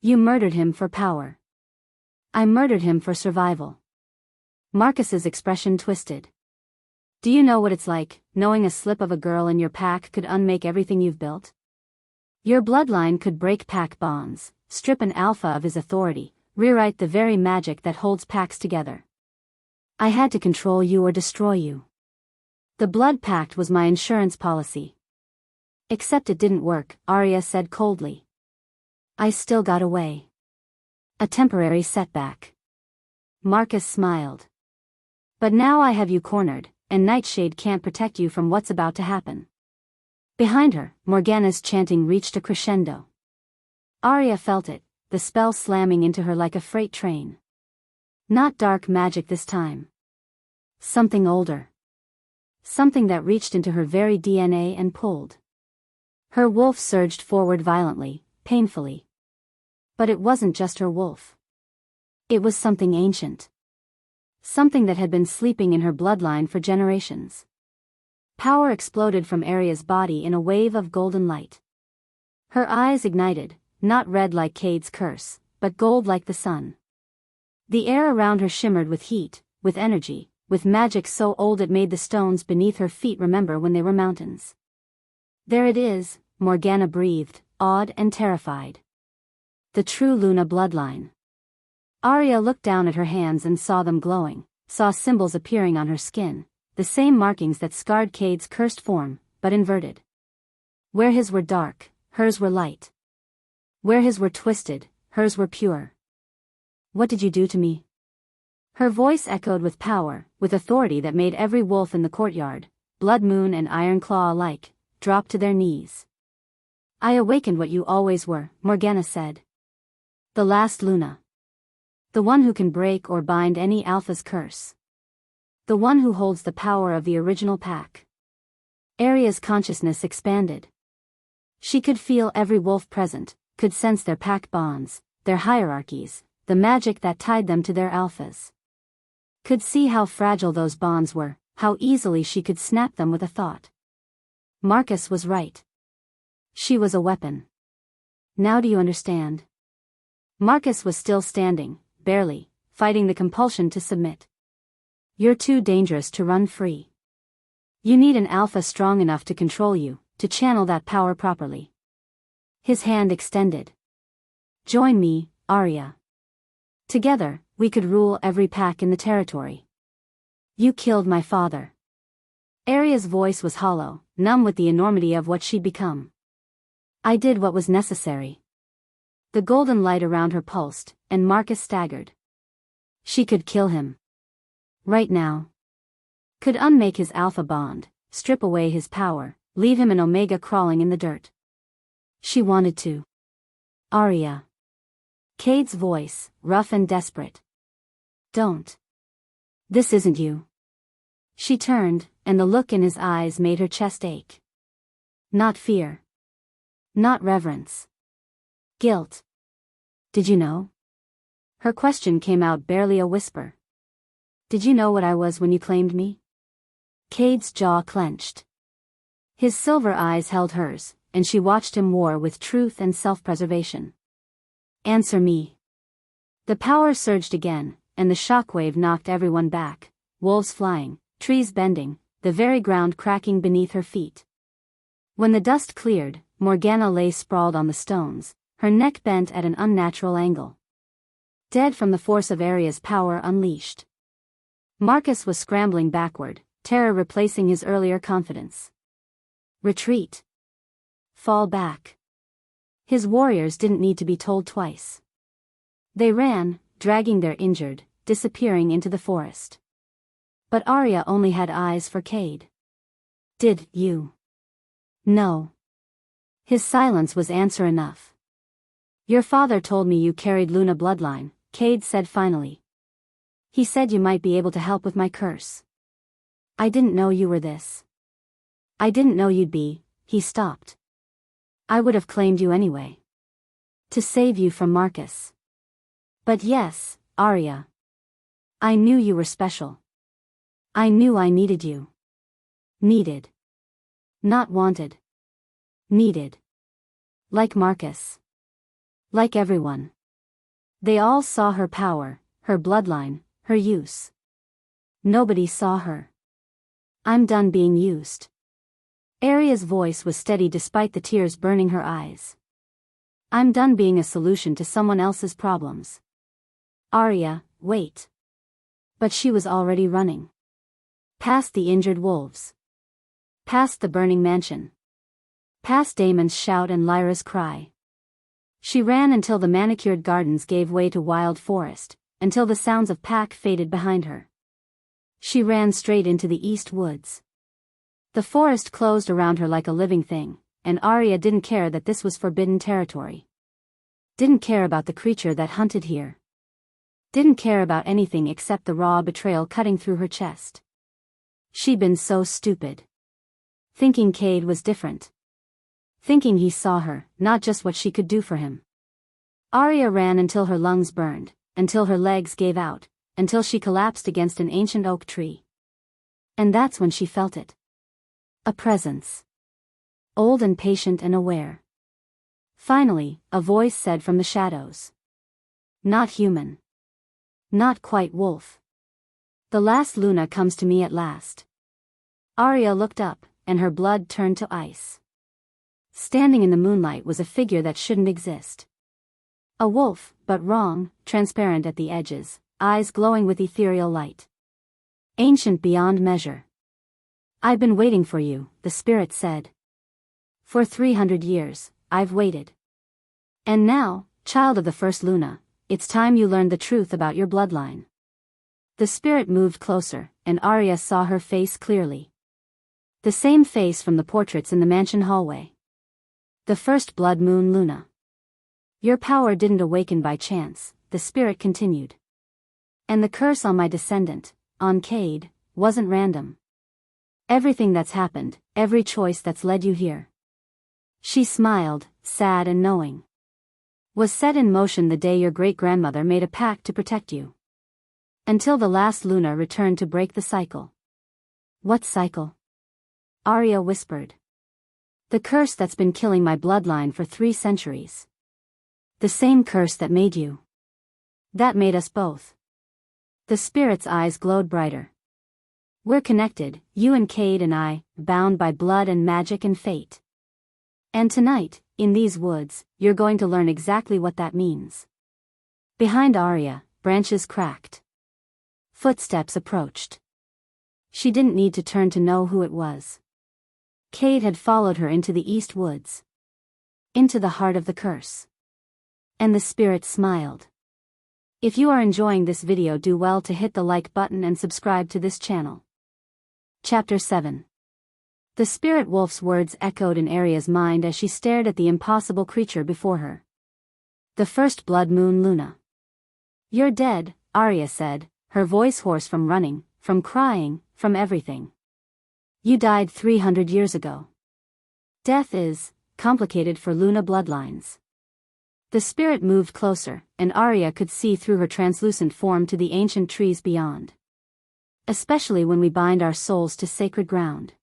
You murdered him for power. I murdered him for survival. Marcus's expression twisted. Do you know what it's like, knowing a slip of a girl in your pack could unmake everything you've built? Your bloodline could break pack bonds, strip an alpha of his authority, rewrite the very magic that holds packs together. I had to control you or destroy you. The blood pact was my insurance policy. Except it didn't work, Arya said coldly. I still got away. A temporary setback. Marcus smiled. But now I have you cornered, and Nightshade can't protect you from what's about to happen. Behind her, Morgana's chanting reached a crescendo. Arya felt it, the spell slamming into her like a freight train. Not dark magic this time. Something older. Something that reached into her very DNA and pulled. Her wolf surged forward violently, painfully. But it wasn't just her wolf. It was something ancient. Something that had been sleeping in her bloodline for generations. Power exploded from Arya's body in a wave of golden light. Her eyes ignited, not red like Cade's curse, but gold like the sun. The air around her shimmered with heat, with energy, with magic so old it made the stones beneath her feet remember when they were mountains. There it is, Morgana breathed, awed and terrified. The true Luna bloodline. Arya looked down at her hands and saw them glowing, saw symbols appearing on her skin, the same markings that scarred Cade's cursed form, but inverted. Where his were dark, hers were light. Where his were twisted, hers were pure. What did you do to me? Her voice echoed with power, with authority that made every wolf in the courtyard, Blood Moon and Iron Claw alike, drop to their knees. I awakened what you always were, Morgana said. The last Luna. The one who can break or bind any alpha's curse. The one who holds the power of the original pack. Arya's consciousness expanded. She could feel every wolf present, could sense their pack bonds, their hierarchies, the magic that tied them to their alphas. Could see how fragile those bonds were, how easily she could snap them with a thought. Marcus was right. She was a weapon. Now do you understand? Marcus was still standing, barely, fighting the compulsion to submit. You're too dangerous to run free. You need an alpha strong enough to control you, to channel that power properly. His hand extended. Join me, Arya. Together, we could rule every pack in the territory. You killed my father. Arya's voice was hollow, numb with the enormity of what she'd become. I did what was necessary. The golden light around her pulsed, and Marcus staggered. She could kill him. Right now. Could unmake his alpha bond, strip away his power, leave him an omega crawling in the dirt. She wanted to. Arya. Cade's voice, rough and desperate. Don't. This isn't you. She turned, and the look in his eyes made her chest ache. Not fear. Not reverence. Guilt. Did you know? Her question came out barely a whisper. Did you know what I was when you claimed me? Cade's jaw clenched. His silver eyes held hers, and she watched him war with truth and self-preservation. Answer me. The power surged again, and the shockwave knocked everyone back, wolves flying, trees bending, the very ground cracking beneath her feet. When the dust cleared, Morgana lay sprawled on the stones, her neck bent at an unnatural angle. Dead from the force of Arya's power unleashed. Marcus was scrambling backward, terror replacing his earlier confidence. Retreat. Fall back. His warriors didn't need to be told twice. They ran, dragging their injured, disappearing into the forest. But Arya only had eyes for Cade. Did you? No. His silence was answer enough. Your father told me you carried Luna bloodline, Cade said finally. He said you might be able to help with my curse. I didn't know you were this. I didn't know you'd be. He stopped. I would have claimed you anyway. To save you from Marcus. But yes, Arya. I knew you were special. I knew I needed you. Needed. Not wanted. Needed. Like Marcus. Like everyone. They all saw her power, her bloodline, her use. Nobody saw her. I'm done being used. Arya's voice was steady despite the tears burning her eyes. I'm done being a solution to someone else's problems. Arya, wait. But she was already running. Past the injured wolves. Past the burning mansion. Past Damon's shout and Lyra's cry. She ran until the manicured gardens gave way to wild forest, until the sounds of pack faded behind her. She ran straight into the east woods. The forest closed around her like a living thing, and Arya didn't care that this was forbidden territory. Didn't care about the creature that hunted here. Didn't care about anything except the raw betrayal cutting through her chest. She'd been so stupid. Thinking Cade was different. Thinking he saw her, not just what she could do for him. Arya ran until her lungs burned, until her legs gave out, until she collapsed against an ancient oak tree. And that's when she felt it. A presence. Old and patient and aware. Finally, a voice said from the shadows. Not human. Not quite wolf. The last Luna comes to me at last. Arya looked up, and her blood turned to ice. Standing in the moonlight was a figure that shouldn't exist. A wolf, but wrong, transparent at the edges, eyes glowing with ethereal light. Ancient beyond measure. I've been waiting for you, the spirit said. For 300 years, I've waited. And now, child of the first Luna, it's time you learned the truth about your bloodline. The spirit moved closer, and Arya saw her face clearly. The same face from the portraits in the mansion hallway. The first blood moon Luna. Your power didn't awaken by chance, the spirit continued. And the curse on my descendant, on Cade, wasn't random. Everything that's happened, every choice that's led you here. She smiled, sad and knowing. Was set in motion the day your great-grandmother made a pact to protect you. Until the last Luna returned to break the cycle. What cycle? Arya whispered. The curse that's been killing my bloodline for 3 centuries. The same curse that made you. That made us both. The spirit's eyes glowed brighter. We're connected, you and Cade and I, bound by blood and magic and fate. And tonight, in these woods, you're going to learn exactly what that means. Behind Arya, branches cracked. Footsteps approached. She didn't need to turn to know who it was. Cade had followed her into the east woods. Into the heart of the curse. And the spirit smiled. If you are enjoying this video, do well to hit the like button and subscribe to this channel. Chapter 7. The spirit wolf's words echoed in Arya's mind as she stared at the impossible creature before her. The first blood moon Luna. You're dead, Arya said, her voice hoarse from running, from crying, from everything. You died 300 years ago. Death is complicated for Luna bloodlines. The spirit moved closer, and Arya could see through her translucent form to the ancient trees beyond. Especially when we bind our souls to sacred ground.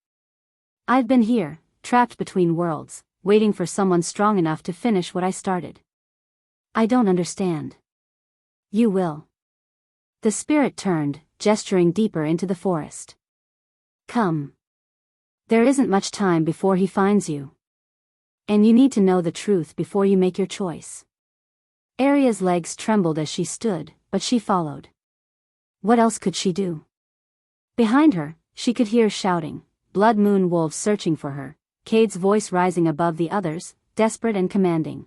I've been here, trapped between worlds, waiting for someone strong enough to finish what I started. I don't understand. You will. The spirit turned, gesturing deeper into the forest. Come. There isn't much time before he finds you. And you need to know the truth before you make your choice. Arya's legs trembled as she stood, but she followed. What else could she do? Behind her, she could hear shouting, blood moon wolves searching for her, Cade's voice rising above the others, desperate and commanding.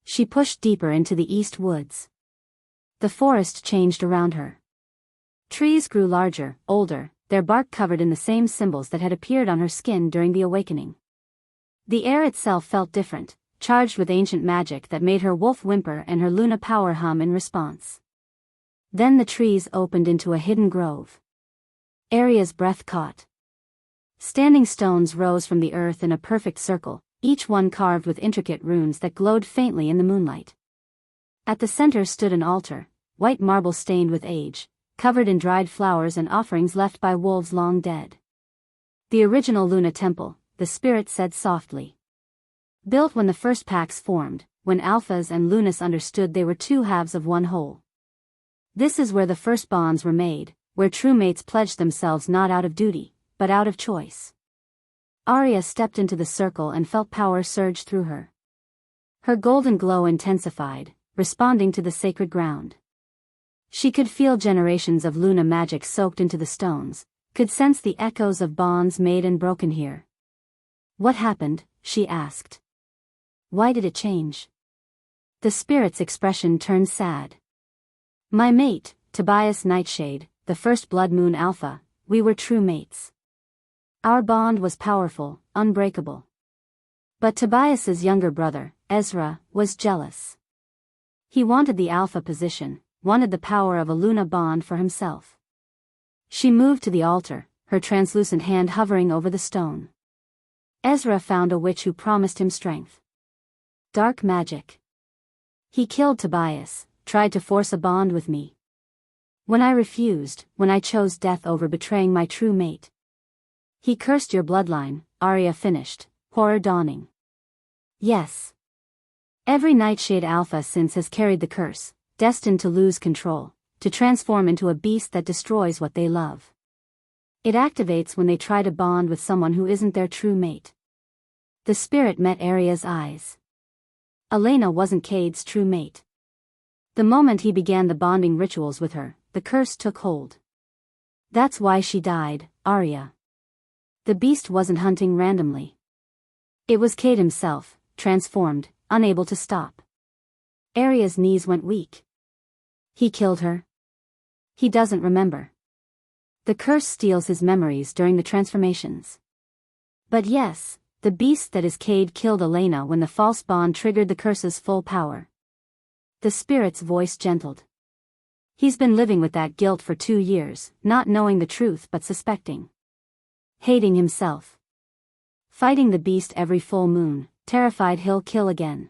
She pushed deeper into the east woods. The forest changed around her. Trees grew larger, older, their bark covered in the same symbols that had appeared on her skin during the awakening. The air itself felt different, charged with ancient magic that made her wolf whimper and her Luna power hum in response. Then the trees opened into a hidden grove. Arya's breath caught. Standing stones rose from the earth in a perfect circle, each one carved with intricate runes that glowed faintly in the moonlight. At the center stood an altar, white marble stained with age, covered in dried flowers and offerings left by wolves long dead. The original Luna temple, the spirit said softly. Built when the first packs formed, when Alphas and Lunas understood they were two halves of one whole. This is where the first bonds were made, where true mates pledged themselves not out of duty, but out of choice. Arya stepped into the circle and felt power surge through her. Her golden glow intensified, responding to the sacred ground. She could feel generations of Luna magic soaked into the stones, could sense the echoes of bonds made and broken here. What happened? She asked. Why did it change? The spirit's expression turned sad. My mate, Tobias Nightshade, the first blood moon alpha, we were true mates. Our bond was powerful, unbreakable. But Tobias's younger brother, Ezra, was jealous. He wanted the alpha position, wanted the power of a Luna bond for himself. She moved to the altar, her translucent hand hovering over the stone. Ezra found a witch who promised him strength. Dark magic. He killed Tobias, tried to force a bond with me. When I refused, when I chose death over betraying my true mate. He cursed your bloodline, Arya finished, horror dawning. Yes. Every Nightshade Alpha since has carried the curse, destined to lose control, to transform into a beast that destroys what they love. It activates when they try to bond with someone who isn't their true mate. The spirit met Arya's eyes. Elena wasn't Cade's true mate. The moment he began the bonding rituals with her, the curse took hold. That's why she died, Arya. The beast wasn't hunting randomly. It was Cade himself, transformed, unable to stop. Arya's knees went weak. He killed her. He doesn't remember. The curse steals his memories during the transformations. But yes, the beast that is Cade killed Elena when the false bond triggered the curse's full power. The spirit's voice gentled. He's been living with that guilt for 2 years, not knowing the truth but suspecting. Hating himself. Fighting the beast every full moon, terrified he'll kill again.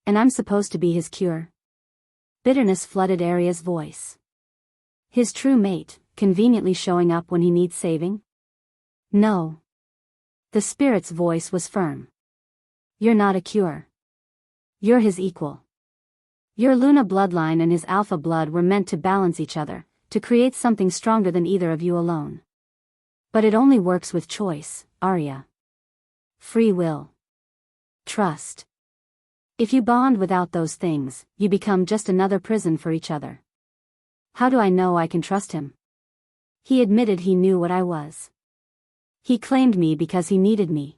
And I'm supposed to be his cure? Bitterness flooded Arya's voice. His true mate, conveniently showing up when he needs saving? No. The spirit's voice was firm. You're not a cure. You're his equal. Your Luna bloodline and his alpha blood were meant to balance each other, to create something stronger than either of you alone. But it only works with choice, Arya. Free will. Trust. If you bond without those things, you become just another prison for each other. How do I know I can trust him? He admitted he knew what I was. He claimed me because he needed me.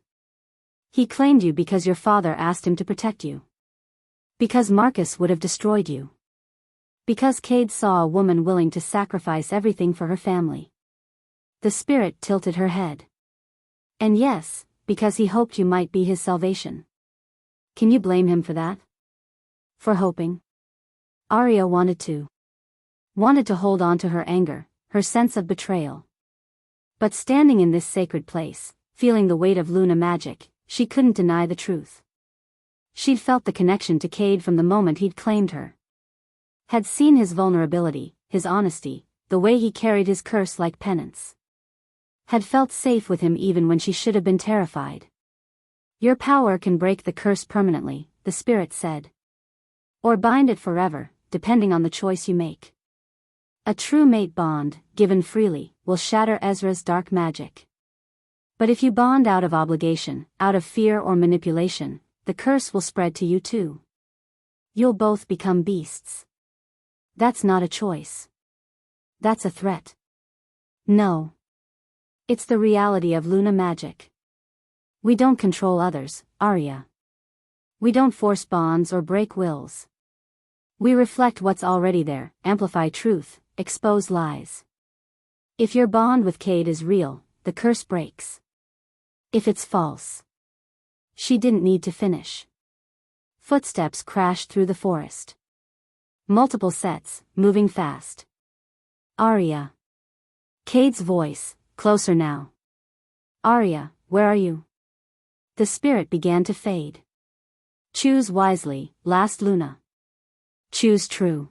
He claimed you because your father asked him to protect you. Because Marcus would have destroyed you. Because Cade saw a woman willing to sacrifice everything for her family. The spirit tilted her head. And yes, because he hoped you might be his salvation. Can you blame him for that? For hoping? Arya wanted to. Wanted to hold on to her anger, her sense of betrayal. But standing in this sacred place, feeling the weight of Luna magic, she couldn't deny the truth. She'd felt the connection to Cade from the moment he'd claimed her. Had seen his vulnerability, his honesty, the way he carried his curse like penance. Had felt safe with him even when she should have been terrified. Your power can break the curse permanently, the spirit said. Or bind it forever, depending on the choice you make. A true mate bond, given freely, will shatter Ezra's dark magic. But if you bond out of obligation, out of fear or manipulation, the curse will spread to you too. You'll both become beasts. That's not a choice. That's a threat. No. It's the reality of Luna magic. We don't control others, Arya. We don't force bonds or break wills. We reflect what's already there, amplify truth, expose lies. If your bond with Cade is real, the curse breaks. If it's false. She didn't need to finish. Footsteps crashed through the forest. Multiple sets, moving fast. Arya. Cade's voice, closer now. Arya, where are you? The spirit began to fade. Choose wisely, last Luna. Choose true.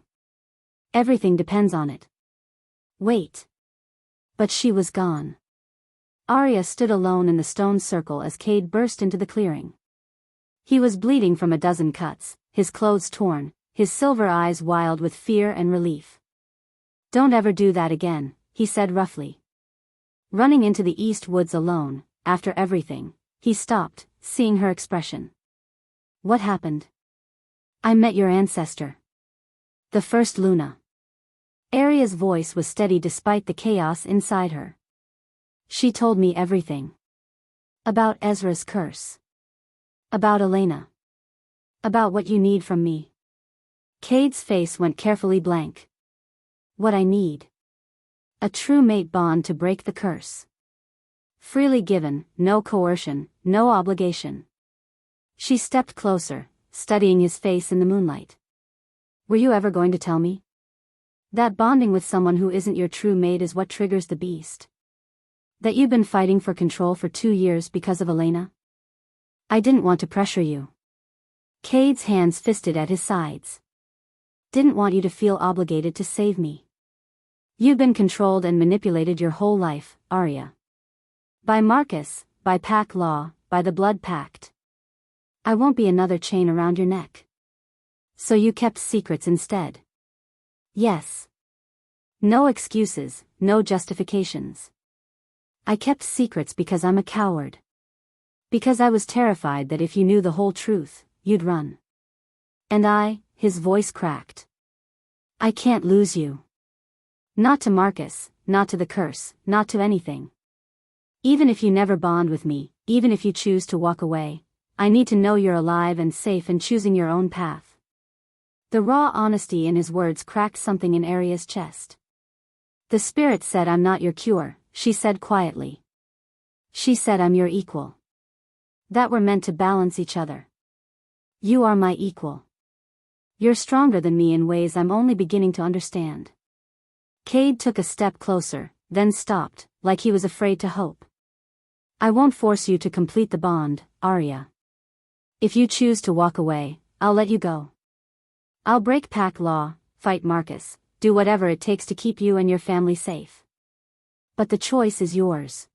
Everything depends on it. Wait. But she was gone. Arya stood alone in the stone circle as Cade burst into the clearing. He was bleeding from a dozen cuts, his clothes torn, his silver eyes wild with fear and relief. Don't ever do that again, he said roughly. Running into the east woods alone, after everything, he stopped, seeing her expression. What happened? I met your ancestor. The first Luna. Arya's voice was steady despite the chaos inside her. She told me everything. About Ezra's curse. About Elena. About what you need from me. Cade's face went carefully blank. What I need. A true mate bond to break the curse. Freely given, no coercion, no obligation. She stepped closer, studying his face in the moonlight. Were you ever going to tell me? That bonding with someone who isn't your true mate is what triggers the beast. That you've been fighting for control for 2 years because of Elena? I didn't want to pressure you. Cade's hands fisted at his sides. Didn't want you to feel obligated to save me. You've been controlled and manipulated your whole life, Arya. By Marcus, by pack law, by the blood pact. I won't be another chain around your neck. So you kept secrets instead. Yes. No excuses, no justifications. I kept secrets because I'm a coward. Because I was terrified that if you knew the whole truth, you'd run. And his voice cracked. I can't lose you. Not to Marcus, not to the curse, not to anything. Even if you never bond with me, even if you choose to walk away, I need to know you're alive and safe and choosing your own path. The raw honesty in his words cracked something in Arya's chest. The spirit said I'm not your cure, she said quietly. She said I'm your equal. That we're meant to balance each other. You are my equal. You're stronger than me in ways I'm only beginning to understand. Cade took a step closer, then stopped, like he was afraid to hope. I won't force you to complete the bond, Arya. If you choose to walk away, I'll let you go. I'll break pack law, fight Marcus, do whatever it takes to keep you and your family safe. But the choice is yours.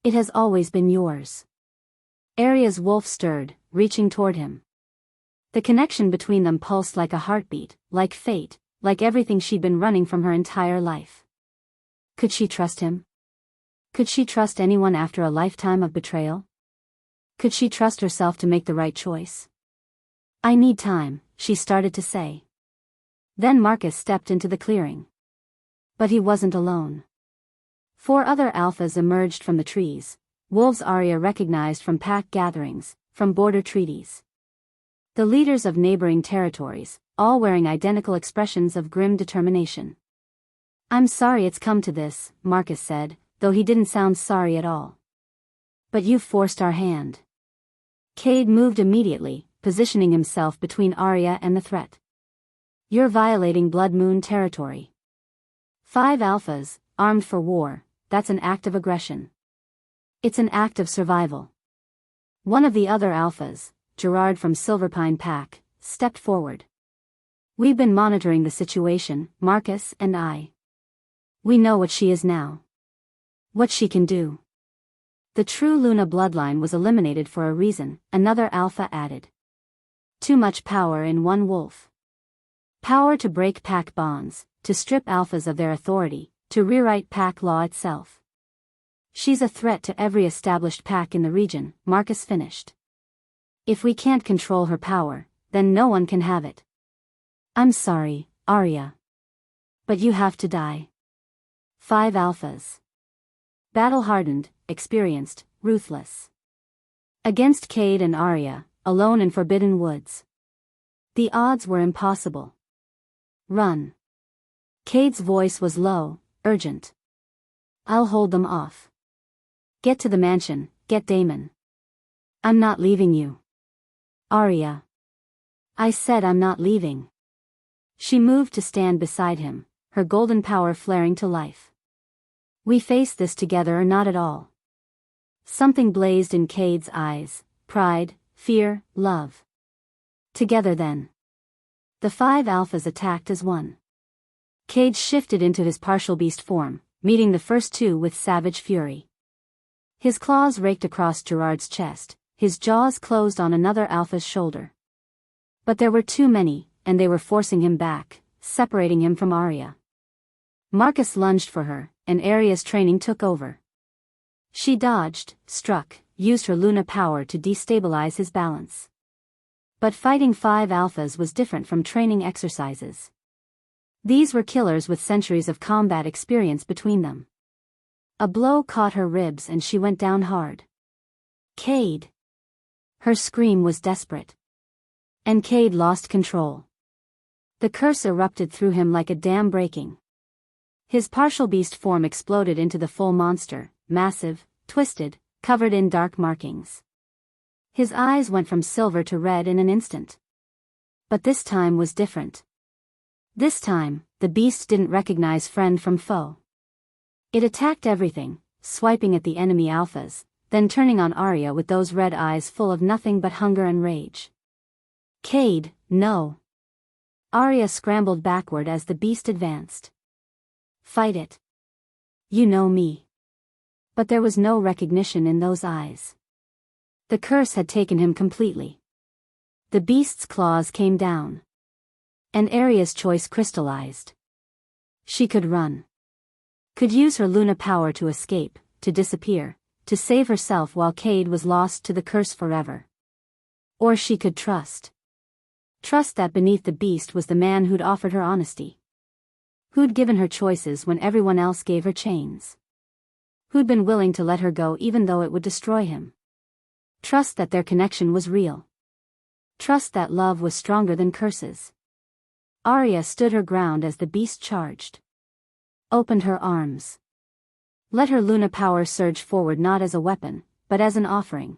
It has always been yours. Arya's wolf stirred, reaching toward him. The connection between them pulsed like a heartbeat, like fate, like everything she'd been running from her entire life. Could she trust him? Could she trust anyone after a lifetime of betrayal? Could she trust herself to make the right choice? I need time, she started to say. Then Marcus stepped into the clearing. But he wasn't alone. 4 other alphas emerged from the trees, wolves Arya recognized from pack gatherings, from border treaties. The leaders of neighboring territories, all wearing identical expressions of grim determination. I'm sorry it's come to this, Marcus said, though he didn't sound sorry at all. But you've forced our hand. Cade moved immediately, positioning himself between Arya and the threat. You're violating Blood Moon territory. 5 alphas, armed for war, that's an act of aggression. It's an act of survival. One of the other alphas, Gerard from Silverpine Pack, stepped forward. We've been monitoring the situation, Marcus and I. We know what she is now. What she can do. The true Luna bloodline was eliminated for a reason, another alpha added. Too much power in one wolf. Power to break pack bonds, to strip alphas of their authority, to rewrite pack law itself. She's a threat to every established pack in the region, Marcus finished. If we can't control her power, then no one can have it. I'm sorry, Arya. But you have to die. 5 alphas. Battle-hardened, experienced, ruthless. Against Cade and Arya, alone in Forbidden Woods. The odds were impossible. Run. Cade's voice was low, urgent. I'll hold them off. Get to the mansion, get Damon. I'm not leaving you. Arya. I said I'm not leaving. She moved to stand beside him, her golden power flaring to life. We face this together or not at all. Something blazed in Cade's eyes, pride, fear, love. Together then. The 5 alphas attacked as one. Cade shifted into his partial beast form, meeting the first 2 with savage fury. His claws raked across Gerard's chest, his jaws closed on another alpha's shoulder. But there were too many, and they were forcing him back, separating him from Arya. Marcus lunged for her, and Arya's training took over. She dodged, struck, used her Luna power to destabilize his balance. But fighting 5 alphas was different from training exercises. These were killers with centuries of combat experience between them. A blow caught her ribs and she went down hard. Cade. Her scream was desperate. And Cade lost control. The curse erupted through him like a dam breaking. His partial beast form exploded into the full monster, massive, twisted, covered in dark markings. His eyes went from silver to red in an instant. But this time was different. This time, the beast didn't recognize friend from foe. It attacked everything, swiping at the enemy alphas, then turning on Arya with those red eyes full of nothing but hunger and rage. Cade, no. Arya scrambled backward as the beast advanced. Fight it. You know me. But there was no recognition in those eyes. The curse had taken him completely. The beast's claws came down. And Arya's choice crystallized. She could run. Could use her Luna power to escape, to disappear, to save herself while Cade was lost to the curse forever. Or she could trust. Trust that beneath the beast was the man who'd offered her honesty. Who'd given her choices when everyone else gave her chains. Who'd been willing to let her go even though it would destroy him. Trust that their connection was real. Trust that love was stronger than curses. Arya stood her ground as the beast charged. Opened her arms. Let her Luna power surge forward not as a weapon, but as an offering.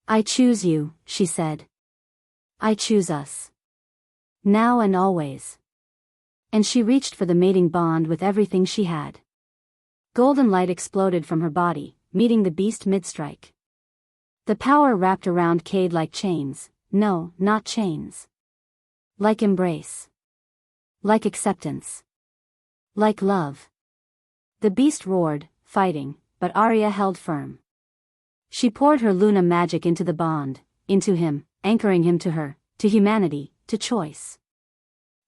I choose you, she said. I choose us. Now and always. And she reached for the mating bond with everything she had. Golden light exploded from her body, meeting the beast mid-strike. The power wrapped around Cade like chains, no, not chains. Like embrace. Like acceptance. Like love. The beast roared, fighting, but Arya held firm. She poured her Luna magic into the bond, into him, anchoring him to her, to humanity, to choice.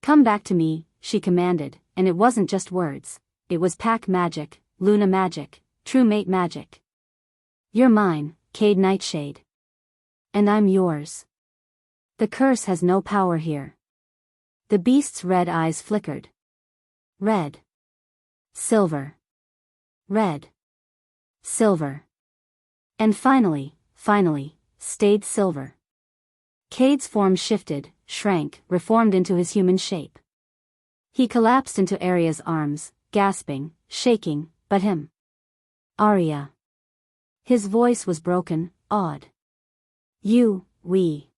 Come back to me, she commanded, and it wasn't just words, it was pack magic, Luna magic, true mate magic. You're mine, Cade Nightshade. And I'm yours. The curse has no power here. The beast's red eyes flickered. Red. Silver. Red. Silver. And finally, stayed silver. Cade's form shifted, shrank, reformed into his human shape. He collapsed into Arya's arms, gasping, shaking, but him. Arya. His voice was broken, awed. We.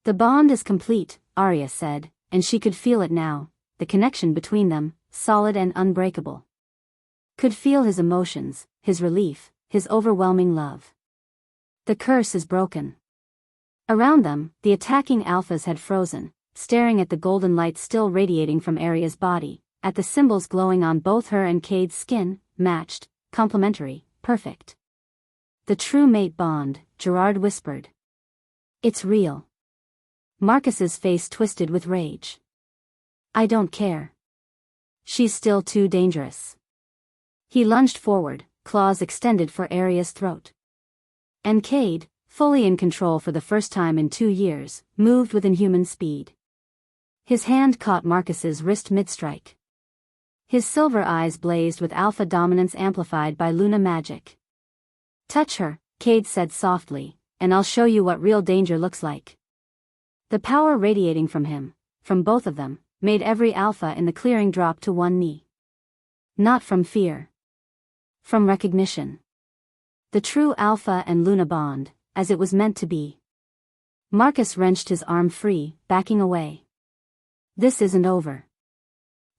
The bond is complete, Arya said, and she could feel it now, the connection between them, solid and unbreakable. Could feel his emotions, his relief, his overwhelming love. The curse is broken. Around them, the attacking alphas had frozen, staring at the golden light still radiating from Arya's body, at the symbols glowing on both her and Cade's skin, matched, complementary, perfect. The true mate bond, Gerard whispered. It's real. Marcus's face twisted with rage. I don't care. She's still too dangerous. He lunged forward, claws extended for Arya's throat. And Cade, fully in control for the first time in 2 years, moved with inhuman speed. His hand caught Marcus's wrist mid-strike. His silver eyes blazed with alpha dominance amplified by Luna magic. Touch her, Cade said softly, and I'll show you what real danger looks like. The power radiating from him, from both of them, made every alpha in the clearing drop to one knee. Not from fear. From recognition. The true alpha and Luna bond, as it was meant to be. Marcus wrenched his arm free, backing away. This isn't over.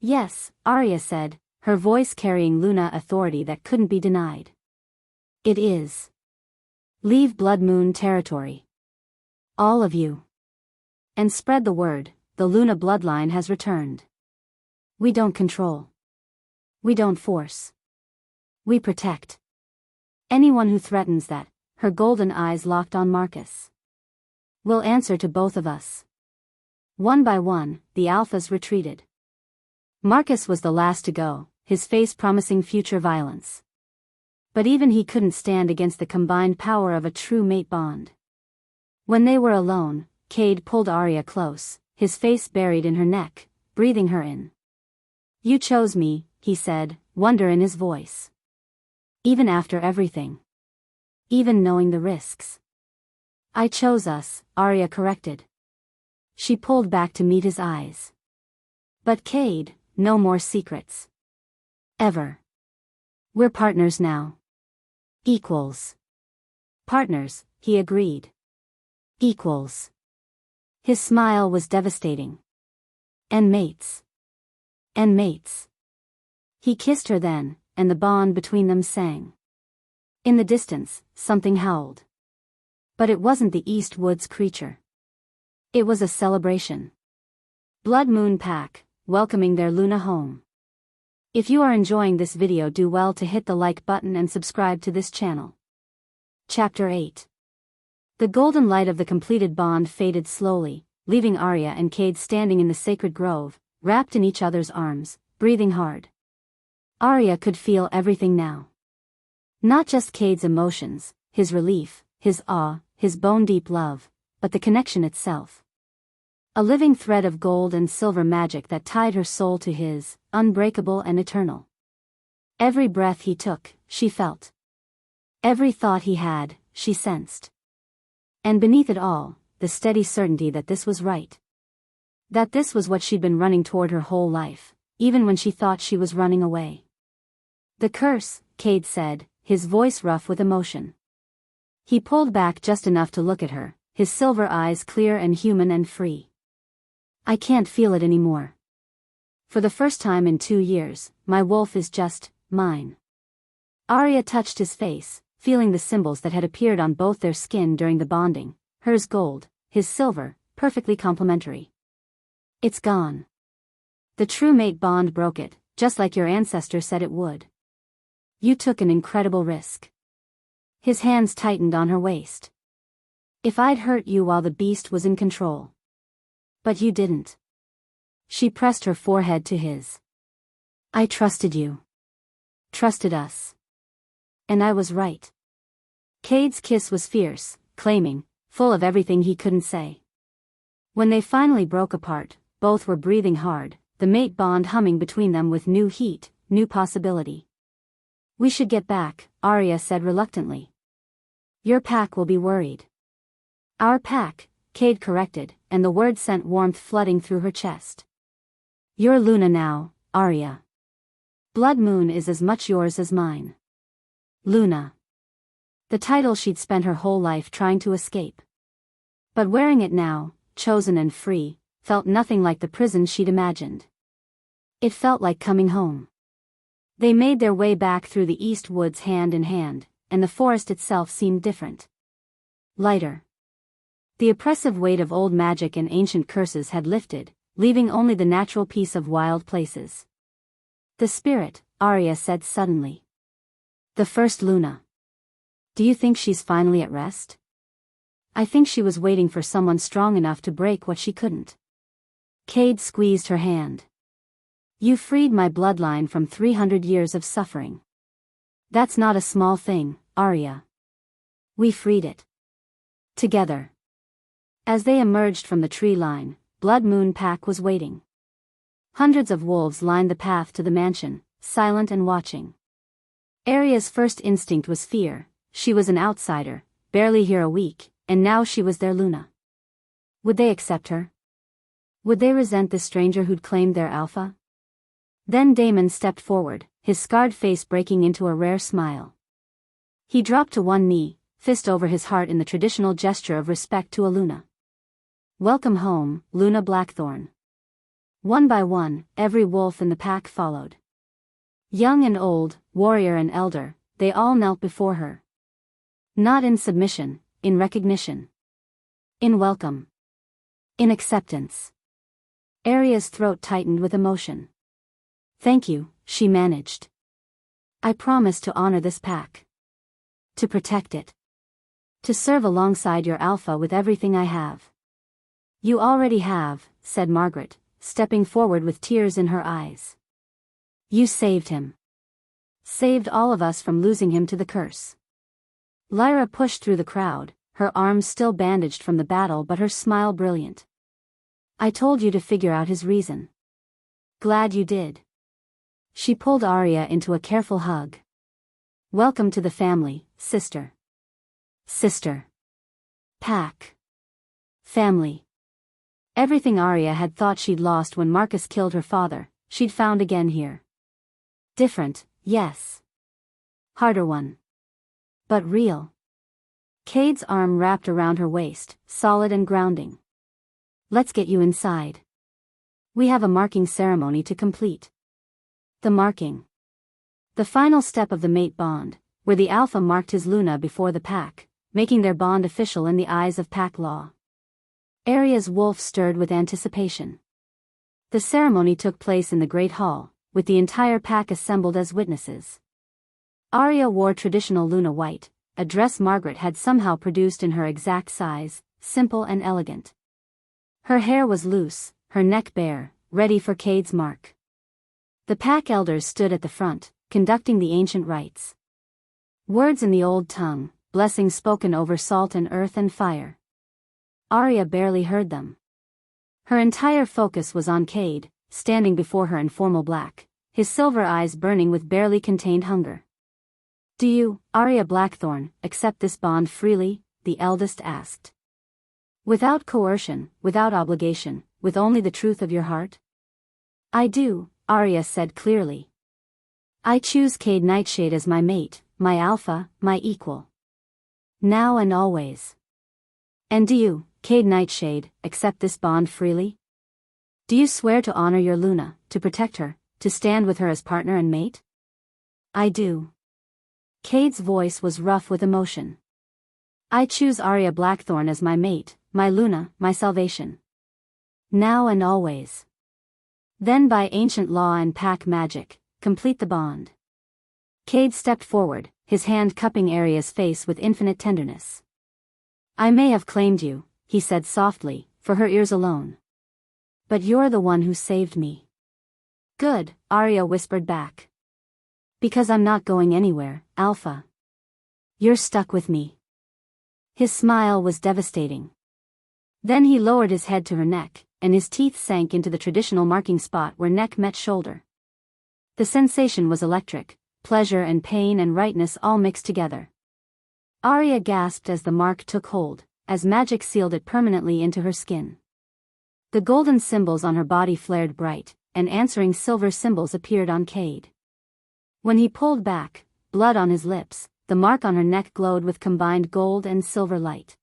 Yes, Arya said, her voice carrying Luna authority that couldn't be denied. It is. Leave Blood Moon territory. All of you. And spread the word, the Luna bloodline has returned. We don't control. We don't force. We protect. Anyone who threatens that, her golden eyes locked on Marcus. Will answer to both of us. One by one, the alphas retreated. Marcus was the last to go, his face promising future violence. But even he couldn't stand against the combined power of a true mate bond. When they were alone, Cade pulled Arya close, his face buried in her neck, breathing her in. You chose me, he said, wonder in his voice. Even after everything. Even knowing the risks. I chose us, Arya corrected. She pulled back to meet his eyes. But Cade, no more secrets. Ever. We're partners now. Equals. Partners, he agreed. Equals. His smile was devastating. And mates. And mates. He kissed her then, and the bond between them sang. In the distance, something howled. But it wasn't the East Woods creature. It was a celebration. Blood Moon Pack, welcoming their Luna home. If you are enjoying this video, do well to hit the like button and subscribe to this channel. Chapter 8. The golden light of the completed bond faded slowly, leaving Arya and Cade standing in the sacred grove, wrapped in each other's arms, breathing hard. Arya could feel everything now. Not just Cade's emotions, his relief, his awe, his bone-deep love, but the connection itself. A living thread of gold and silver magic that tied her soul to his, unbreakable and eternal. Every breath he took, she felt. Every thought he had, she sensed. And beneath it all, the steady certainty that this was right. That this was what she'd been running toward her whole life, even when she thought she was running away. The curse, Cade said, his voice rough with emotion. He pulled back just enough to look at her, his silver eyes clear and human and free. I can't feel it anymore. For the first time in 2 years, my wolf is just mine. Arya touched his face, feeling the symbols that had appeared on both their skin during the bonding, hers gold, his silver, perfectly complementary. It's gone. The true mate bond broke it, just like your ancestor said it would. You took an incredible risk. His hands tightened on her waist. If I'd hurt you while the beast was in control. But you didn't. She pressed her forehead to his. I trusted you. Trusted us. And I was right. Cade's kiss was fierce, claiming, full of everything he couldn't say. When they finally broke apart, both were breathing hard, the mate bond humming between them with new heat, new possibility. We should get back, Arya said reluctantly. Your pack will be worried. Our pack, Cade corrected, and the word sent warmth flooding through her chest. You're Luna now, Arya. Blood Moon is as much yours as mine. Luna. The title she'd spent her whole life trying to escape. But wearing it now, chosen and free, felt nothing like the prison she'd imagined. It felt like coming home. They made their way back through the east woods hand in hand, and the forest itself seemed different. Lighter. The oppressive weight of old magic and ancient curses had lifted, leaving only the natural peace of wild places. The spirit, Arya said suddenly. The first Luna. Do you think she's finally at rest? I think she was waiting for someone strong enough to break what she couldn't. Cade squeezed her hand. You freed my bloodline from 300 years of suffering. That's not a small thing, Arya. We freed it. Together. As they emerged from the tree line, Blood Moon Pack was waiting. Hundreds of wolves lined the path to the mansion, silent and watching. Arya's first instinct was fear. She was an outsider, barely here a week, and now she was their Luna. Would they accept her? Would they resent the stranger who'd claimed their alpha? Then Daemon stepped forward, his scarred face breaking into a rare smile. He dropped to one knee, fist over his heart in the traditional gesture of respect to a Luna. Welcome home, Luna Blackthorn. One by one, every wolf in the pack followed. Young and old, warrior and elder, they all knelt before her. Not in submission, in recognition. In welcome. In acceptance. Arya's throat tightened with emotion. Thank you, she managed. I promise to honor this pack. To protect it. To serve alongside your alpha with everything I have. You already have, said Margaret, stepping forward with tears in her eyes. You saved him. Saved all of us from losing him to the curse. Lyra pushed through the crowd, her arms still bandaged from the battle but her smile brilliant. I told you to figure out his reason. Glad you did. She pulled Arya into a careful hug. Welcome to the family, sister. Sister. Pack. Family. Everything Arya had thought she'd lost when Marcus killed her father, she'd found again here. Different, yes. Harder one. But real. Cade's arm wrapped around her waist, solid and grounding. Let's get you inside. We have a marking ceremony to complete. The marking. The final step of the mate bond, where the alpha marked his Luna before the pack, making their bond official in the eyes of pack law. Arya's wolf stirred with anticipation. The ceremony took place in the Great Hall, with the entire pack assembled as witnesses. Arya wore traditional Luna white, a dress Margaret had somehow produced in her exact size, simple and elegant. Her hair was loose, her neck bare, ready for Cade's mark. The pack elders stood at the front, conducting the ancient rites. Words in the old tongue, blessings spoken over salt and earth and fire. Arya barely heard them. Her entire focus was on Cade, standing before her in formal black, his silver eyes burning with barely contained hunger. Do you, Arya Blackthorn, accept this bond freely? The eldest asked. Without coercion, without obligation, with only the truth of your heart? I do, Arya said clearly. I choose Cade Nightshade as my mate, my alpha, my equal. Now and always. And do you, Cade Nightshade, accept this bond freely? Do you swear to honor your Luna, to protect her, to stand with her as partner and mate? I do. Cade's voice was rough with emotion. I choose Arya Blackthorn as my mate, my Luna, my salvation. Now and always. Then by ancient law and pack magic, complete the bond. Cade stepped forward, his hand cupping Arya's face with infinite tenderness. I may have claimed you, he said softly, for her ears alone. But you're the one who saved me. Good, Arya whispered back. Because I'm not going anywhere, Alpha. You're stuck with me. His smile was devastating. Then he lowered his head to her neck, and his teeth sank into the traditional marking spot where neck met shoulder. The sensation was electric, pleasure and pain and rightness all mixed together. Arya gasped as the mark took hold, as magic sealed it permanently into her skin. The golden symbols on her body flared bright, and answering silver symbols appeared on Cade. When he pulled back, blood on his lips, the mark on her neck glowed with combined gold and silver light.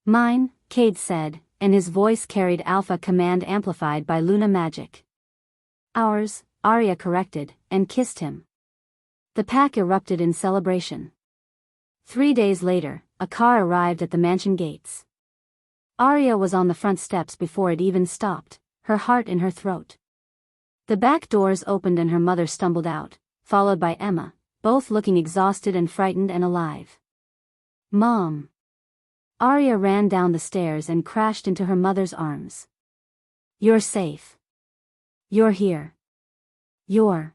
Mine, Cade said, and his voice carried alpha command amplified by Luna magic. Ours, Arya corrected, and kissed him. The pack erupted in celebration. 3 days later, a car arrived at the mansion gates. Arya was on the front steps before it even stopped, her heart in her throat. The back doors opened and her mother stumbled out, followed by Emma, both looking exhausted and frightened and alive. "Mom!" Arya ran down the stairs and crashed into her mother's arms. "You're safe. You're here. You're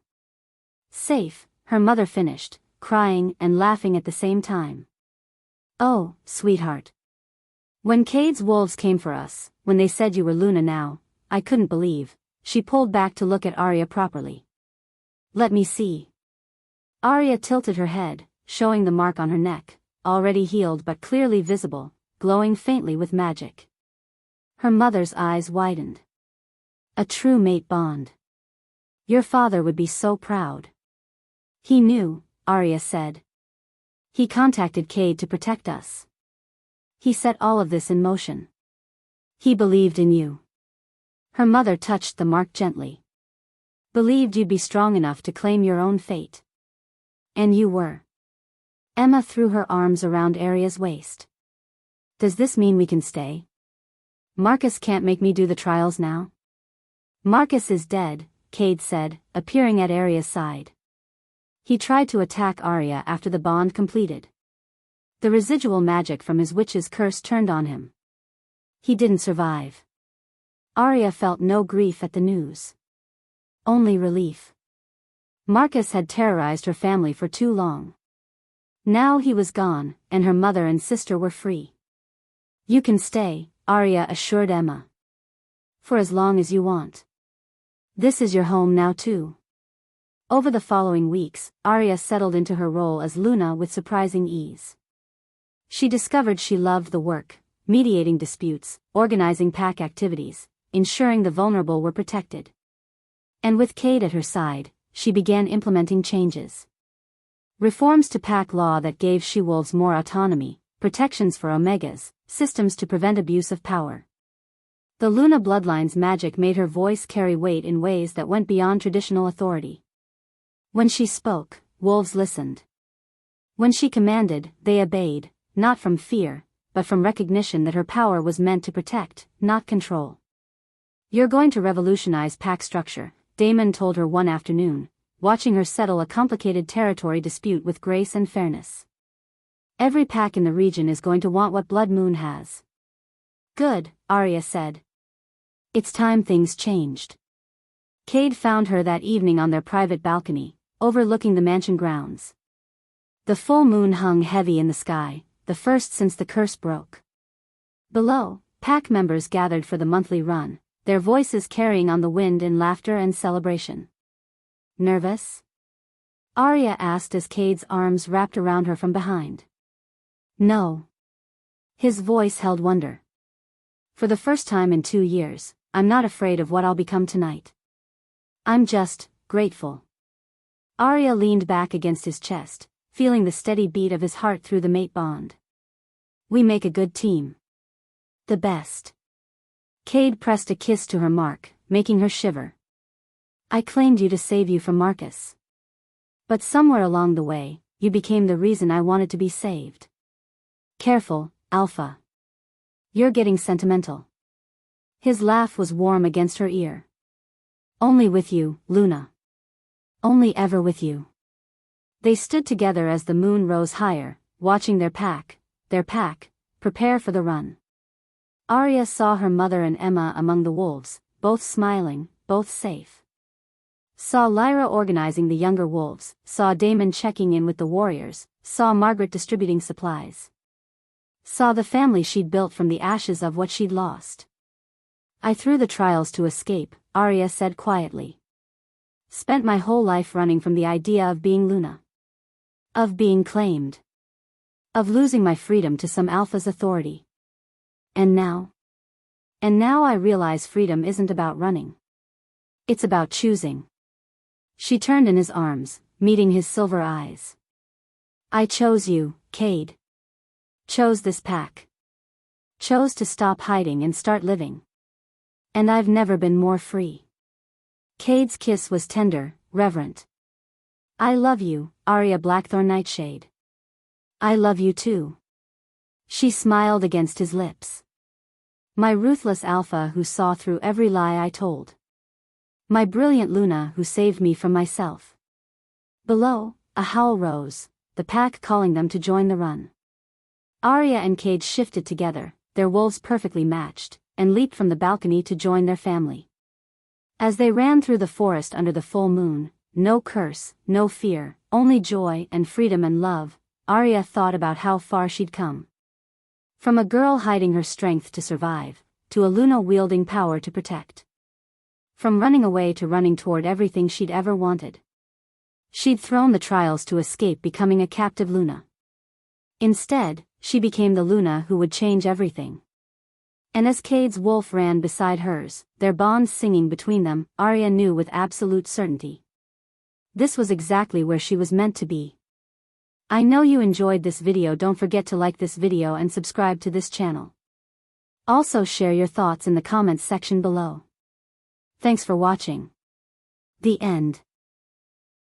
safe," her mother finished, crying and laughing at the same time. "Oh, sweetheart. When Cade's wolves came for us, when they said you were Luna now, I couldn't believe." She pulled back to look at Arya properly. "Let me see." Arya tilted her head, showing the mark on her neck, already healed but clearly visible, glowing faintly with magic. Her mother's eyes widened. "A true mate bond. Your father would be so proud." "He knew," Arya said. "He contacted Cade to protect us. He set all of this in motion. He believed in you." Her mother touched the mark gently. "Believed you'd be strong enough to claim your own fate. And you were." Emma threw her arms around Arya's waist. "Does this mean we can stay? Marcus can't make me do the trials now?" "Marcus is dead," Cade said, appearing at Arya's side. "He tried to attack Arya after the bond completed. The residual magic from his witch's curse turned on him. He didn't survive." Arya felt no grief at the news. Only relief. Marcus had terrorized her family for too long. Now he was gone, and her mother and sister were free. "You can stay," Arya assured Emma. "For as long as you want. This is your home now too." Over the following weeks, Arya settled into her role as Luna with surprising ease. She discovered she loved the work, mediating disputes, organizing pack activities, ensuring the vulnerable were protected. And with Cade at her side, she began implementing changes. Reforms to pack law that gave she-wolves more autonomy, protections for omegas, systems to prevent abuse of power. The Luna bloodline's magic made her voice carry weight in ways that went beyond traditional authority. When she spoke, wolves listened. When she commanded, they obeyed, not from fear, but from recognition that her power was meant to protect, not control. "You're going to revolutionize pack structure," Daemon told her one afternoon, watching her settle a complicated territory dispute with grace and fairness. "Every pack in the region is going to want what Blood Moon has." "Good," Arya said. "It's time things changed." Cade found her that evening on their private balcony, overlooking the mansion grounds. The full moon hung heavy in the sky, the first since the curse broke. Below, pack members gathered for the monthly run, their voices carrying on the wind in laughter and celebration. "Nervous?" Arya asked as Cade's arms wrapped around her from behind. "No." His voice held wonder. "For the first time in 2 years, I'm not afraid of what I'll become tonight. I'm just grateful." Arya leaned back against his chest, feeling the steady beat of his heart through the mate bond. "We make a good team. The best." Cade pressed a kiss to her mark, making her shiver. "I claimed you to save you from Marcus. But somewhere along the way, you became the reason I wanted to be saved." "Careful, Alpha. You're getting sentimental." His laugh was warm against her ear. "Only with you, Luna. Only ever with you." They stood together as the moon rose higher, watching their pack, prepare for the run. Arya saw her mother and Emma among the wolves, both smiling, both safe. Saw Lyra organizing the younger wolves, saw Daemon checking in with the warriors, saw Margaret distributing supplies. Saw the family she'd built from the ashes of what she'd lost. "I threw the trials to escape," Arya said quietly. "Spent my whole life running from the idea of being Luna. Of being claimed. Of losing my freedom to some Alpha's authority. And now I realize freedom isn't about running. It's about choosing." She turned in his arms, meeting his silver eyes. "I chose you, Cade. Chose this pack. Chose to stop hiding and start living. And I've never been more free." Cade's kiss was tender, reverent. I love you, Arya Blackthorn Nightshade. I love you too. She smiled against his lips. My ruthless alpha who saw through every lie I told. My brilliant Luna who saved me from myself. Below, a howl rose, the pack calling them to join the run. Arya and Cade shifted together, their wolves perfectly matched, and leaped from the balcony to join their family. As they ran through the forest under the full moon, no curse, no fear, only joy and freedom and love, Arya thought about how far she'd come. From a girl hiding her strength to survive, to a Luna wielding power to protect. From running away to running toward everything she'd ever wanted. She'd thrown the trials to escape becoming a captive Luna. Instead, she became the Luna who would change everything. And as Cade's wolf ran beside hers, their bond singing between them, Arya knew with absolute certainty. This was exactly where she was meant to be. I know you enjoyed this video. Don't forget to like this video and subscribe to this channel. Also share your thoughts in the comments section below. Thanks for watching. The end.